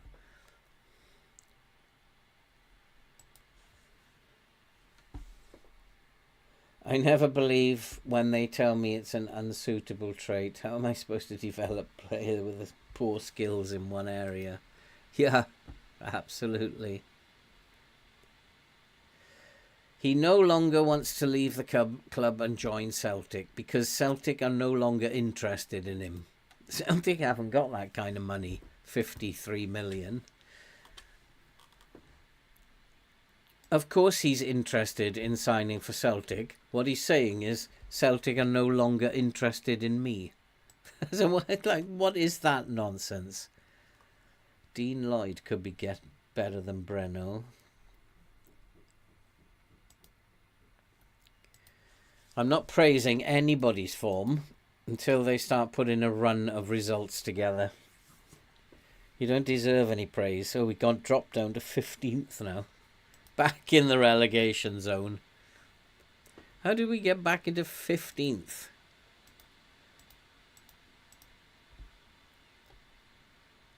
I never believe when they tell me it's an unsuitable trait. How am I supposed to develop a player with poor skills in one area? Yeah, absolutely. He no longer wants to leave the club and join Celtic because Celtic are no longer interested in him. Celtic haven't got that kind of money, 53 million. Of course he's interested in signing for Celtic. What he's saying is Celtic are no longer interested in me. So what is that nonsense? Dean Lloyd could be better than Breno. I'm not praising anybody's form until they start putting a run of results together. You don't deserve any praise. So we got dropped down to 15th now. Back in the relegation zone. How did we get back into 15th?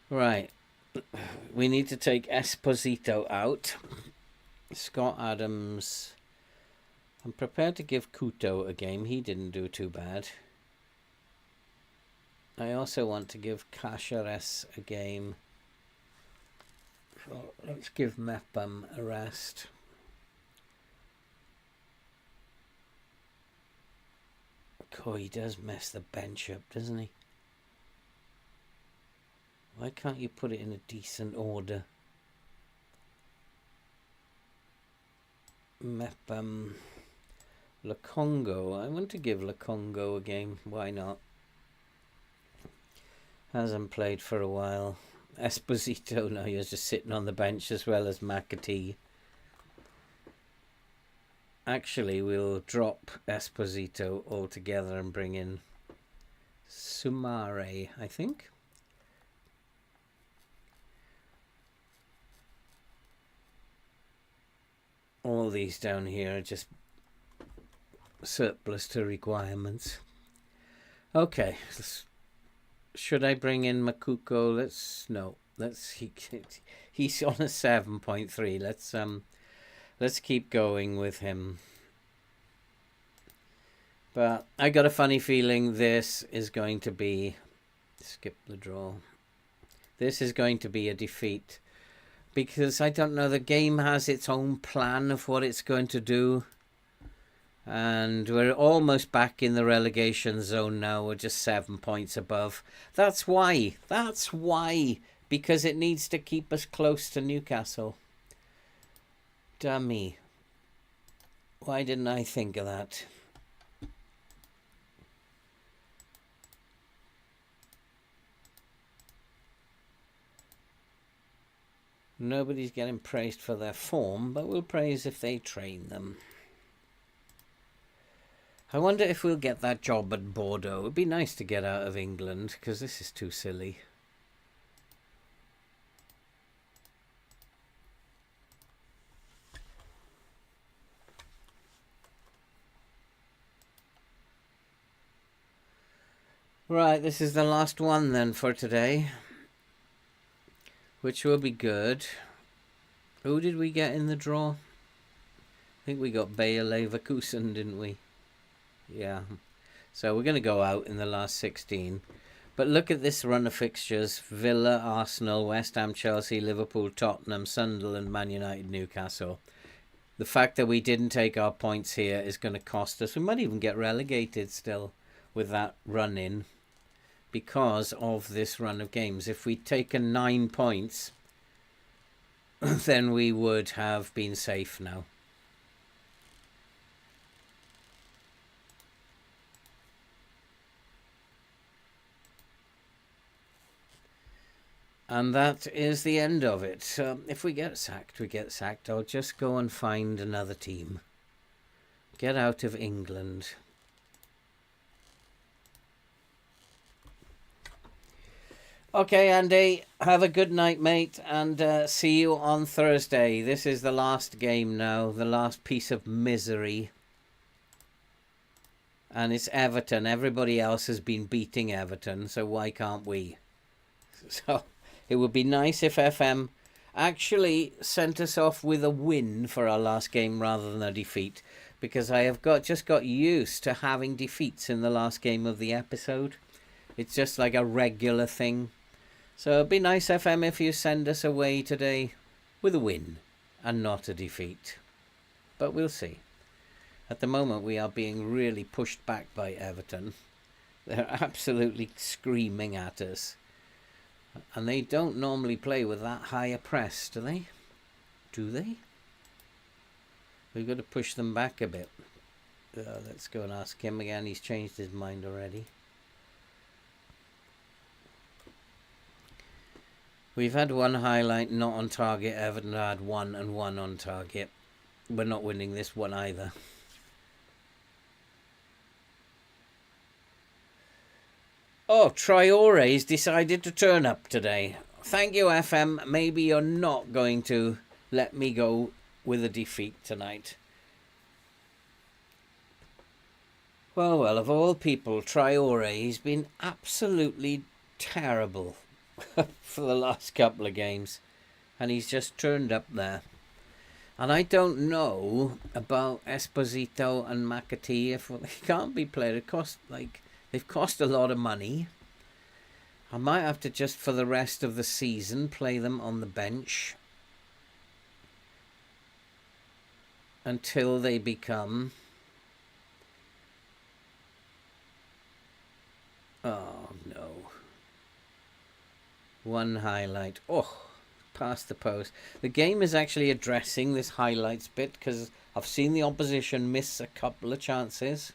Right. We need to take Esposito out. Scott Adams. I'm prepared to give Couto a game. He didn't do too bad. I also want to give Caceres a game. So let's give Mepham a rest. Oh, he does mess the bench up, doesn't he? Why can't you put it in a decent order? Mepham. Lokongo. I want to give Lokongo a game. Why not? Hasn't played for a while. Esposito now, he's just sitting on the bench as well as McAtee. Actually, we'll drop Esposito altogether and bring in Sumare, I think. All these down here are just surplus to requirements. Okay, should I bring in Makuko? No, He's on a 7.3. Let's keep going with him. But I got a funny feeling this is going to be, skip the draw. This is going to be a defeat, because I don't know, the game has its own plan of what it's going to do. And we're almost back in the relegation zone now. We're just 7 points above. That's why. That's why. Because it needs to keep us close to Newcastle. Dummy. Why didn't I think of that? Nobody's getting praised for their form, but we'll praise if they train them. I wonder if we'll get that job at Bordeaux. It'd be nice to get out of England, because this is too silly. Right, this is the last one then for today, which will be good. Who did we get in the draw? I think we got Bayer Leverkusen, didn't we? Yeah. So we're going to go out in the last 16. But look at this run of fixtures. Villa, Arsenal, West Ham, Chelsea, Liverpool, Tottenham, Sunderland, Man United, Newcastle. The fact that we didn't take our points here is going to cost us. We might even get relegated still with that run in, because of this run of games. If we'd taken 9 points, then we would have been safe now. And that is the end of it. If we get sacked, we get sacked. I'll just go and find another team. Get out of England. Okay, Andy, have a good night, mate, and see you on Thursday. This is the last game now, the last piece of misery. And it's Everton. Everybody else has been beating Everton, so why can't we? So it would be nice if FM actually sent us off with a win for our last game rather than a defeat, because I have just got used to having defeats in the last game of the episode. It's just like a regular thing. So it'd be nice, FM, if you send us away today with a win and not a defeat. But we'll see. At the moment, we are being really pushed back by Everton. They're absolutely screaming at us. And they don't normally play with that high a press, do they? Do they? We've got to push them back a bit. Let's go and ask him again. He's changed his mind already. We've had one highlight not on target. Everton had 1 and 1 on target. We're not winning this one either. Oh, Traore's decided to turn up today. Thank you, FM. Maybe you're not going to let me go with a defeat tonight. Well, of all people, Traore, he's been absolutely terrible for the last couple of games. And he's just turned up there. And I don't know about Esposito and McAtee. If they can't be played, they've cost a lot of money. I might have to just for the rest of the season play them on the bench until they become... Oh no. One highlight. Oh, past the post. The game is actually addressing this highlights bit because I've seen the opposition miss a couple of chances.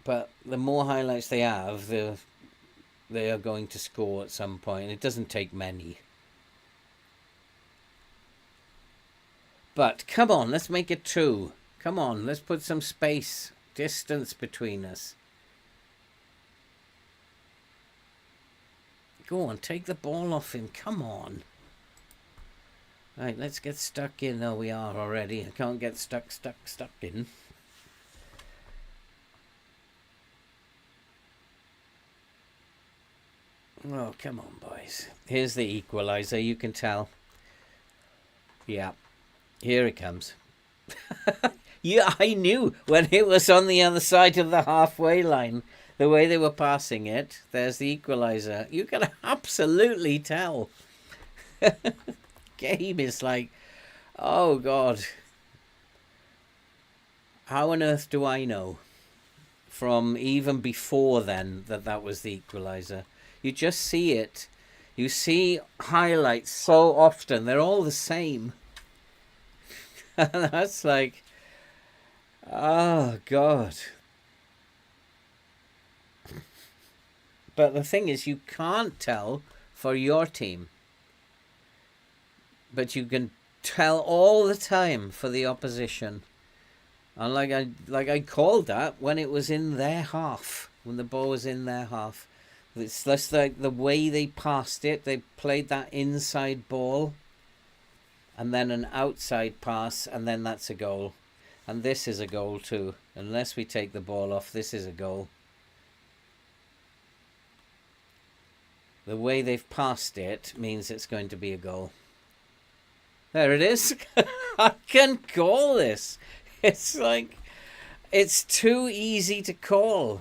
But the more highlights they have, they are going to score at some point. It doesn't take many. But come on, let's make it 2. Come on, let's put some space, distance between us. Go on, take the ball off him. Come on. Right, let's get stuck in. Oh, we are already. I can't get stuck in. Oh, come on, boys. Here's the equaliser, you can tell. Yeah, here it comes. Yeah, I knew when it was on the other side of the halfway line, the way they were passing it. There's the equaliser. You can absolutely tell. Game is like, oh God. How on earth do I know from even before then that was the equaliser? You just see it. You see highlights so often. They're all the same. And that's like, oh God. But the thing is, you can't tell for your team. But you can tell all the time for the opposition. And like I called that when it was in their half, when the ball was in their half. It's just like the way they passed it. They played that inside ball, and then an outside pass, and then that's a goal. And this is a goal too. Unless we take the ball off, this is a goal. The way they've passed it means it's going to be a goal. There it is. I can call this. It's like, it's too easy to call.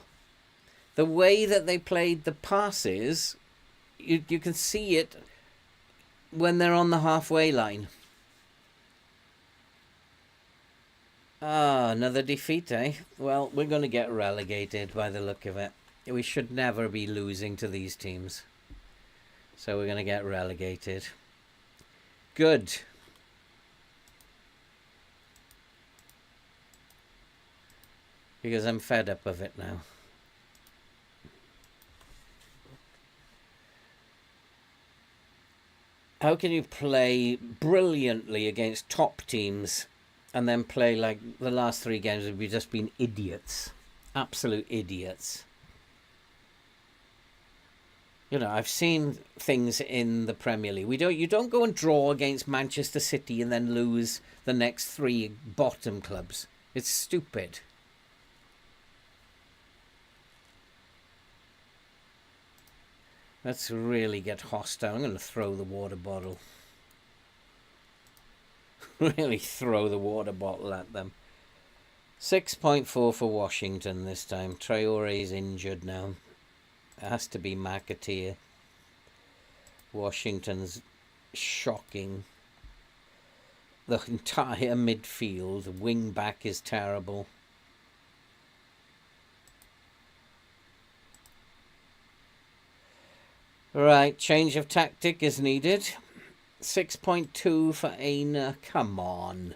The way that they played the passes, you can see it when they're on the halfway line. Ah, another defeat, eh? Well, we're going to get relegated by the look of it. We should never be losing to these teams. So we're going to get relegated. Good. Because I'm fed up of it now. How can you play brilliantly against top teams and then play like the last 3 games have just been idiots? Absolute idiots. You know, I've seen things in the Premier League. You don't go and draw against Manchester City and then lose the next 3 bottom clubs. It's stupid. Let's really get hostile. I'm going to throw the water bottle. Really throw the water bottle at them. 6.4 for Washington this time. Traore's injured now. It has to be McAteer. Washington's shocking. The entire midfield. The wing back is terrible. Right, change of tactic is needed. 6.2 for Aina. Come on.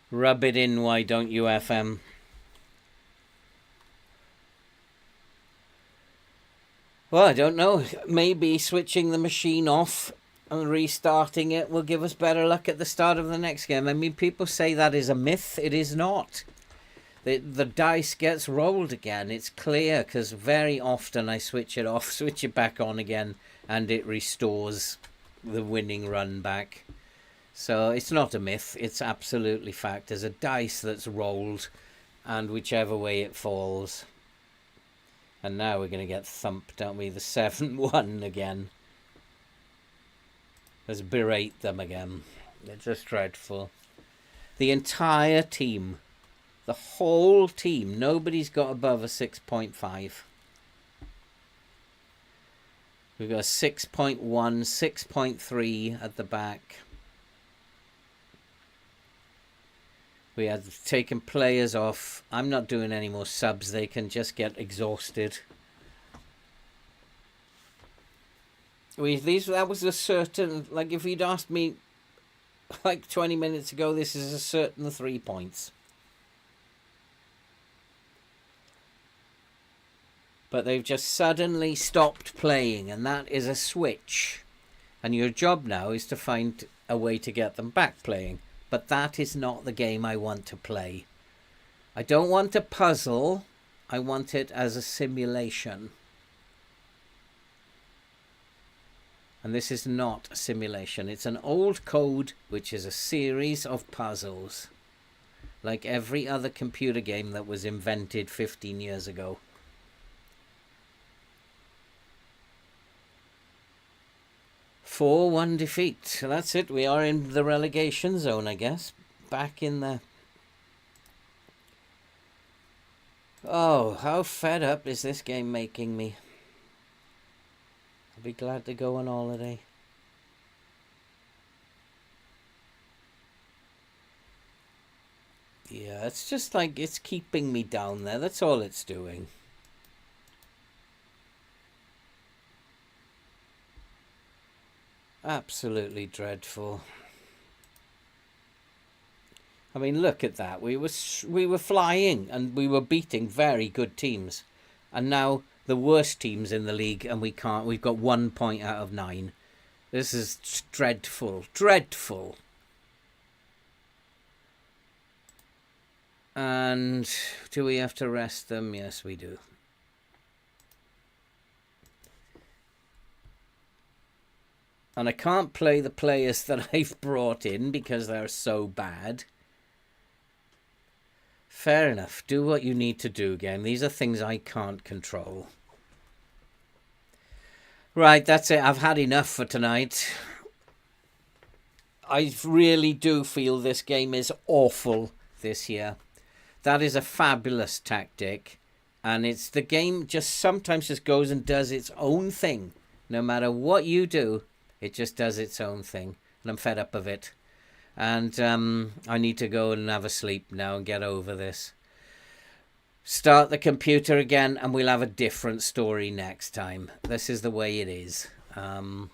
Rub it in, why don't you, FM? Well, I don't know. Maybe switching the machine off and restarting it will give us better luck at the start of the next game. I mean, people say that is a myth. It is not. The dice gets rolled again. It's clear because very often I switch it off, switch it back on again, and it restores the winning run back. So it's not a myth. It's absolutely fact. There's a dice that's rolled, and whichever way it falls. And now we're going to get thumped, aren't we? The 7-1 again. Let's berate them again. They're just dreadful. The entire team. The whole team. Nobody's got above a 6.5. We've got a 6.1, 6.3 at the back. We had taken players off. I'm not doing any more subs. They can just get exhausted. That was a certain, like if you'd asked me like 20 minutes ago, this is a certain 3 points. But they've just suddenly stopped playing, and that is a switch. And your job now is to find a way to get them back playing. But that is not the game I want to play. I don't want a puzzle. I want it as a simulation. And this is not a simulation. It's an old code, which is a series of puzzles. Like every other computer game that was invented 15 years ago. For 1 defeat. So that's it. We are in the relegation zone, I guess. Back in the... Oh, how fed up is this game making me? I'll be glad to go on holiday. Yeah, it's just like it's keeping me down there. That's all it's doing. Absolutely dreadful. I mean, look at that. We were flying and we were beating very good teams. And now the worst teams in the league, and we can't. We've got 1 point out of 9. This is dreadful. Dreadful. And do we have to rest them? Yes, we do. And I can't play the players that I've brought in because they're so bad. Fair enough. Do what you need to do, game. These are things I can't control. Right, that's it. I've had enough for tonight. I really do feel this game is awful this year. That is a fabulous tactic. And it's the game just sometimes just goes and does its own thing. No matter what you do, it just does its own thing. And I'm fed up of it. And I need to go and have a sleep now and get over this. Start the computer again and we'll have a different story next time. This is the way it is. And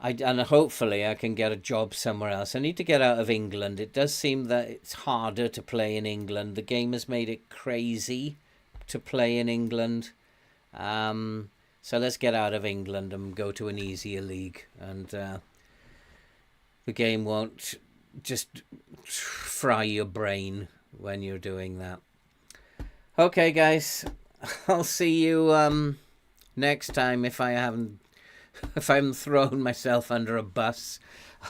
hopefully I can get a job somewhere else. I need to get out of England. It does seem that it's harder to play in England. The game has made it crazy to play in England. So let's get out of England and go to an easier league. And the game won't just fry your brain when you're doing that. Okay, guys. I'll see you next time if I haven't thrown myself under a bus.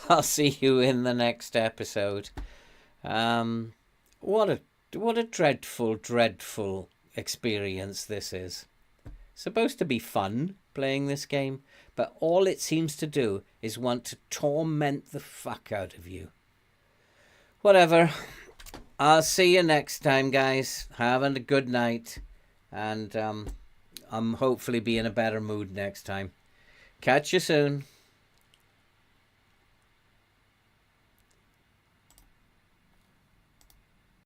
I'll see you in the next episode. What a dreadful, dreadful experience this is. Supposed to be fun playing this game, but all it seems to do is want to torment the fuck out of you. Whatever. I'll see you next time, guys. Having a good night, and I'm hopefully be in a better mood next time. Catch you soon.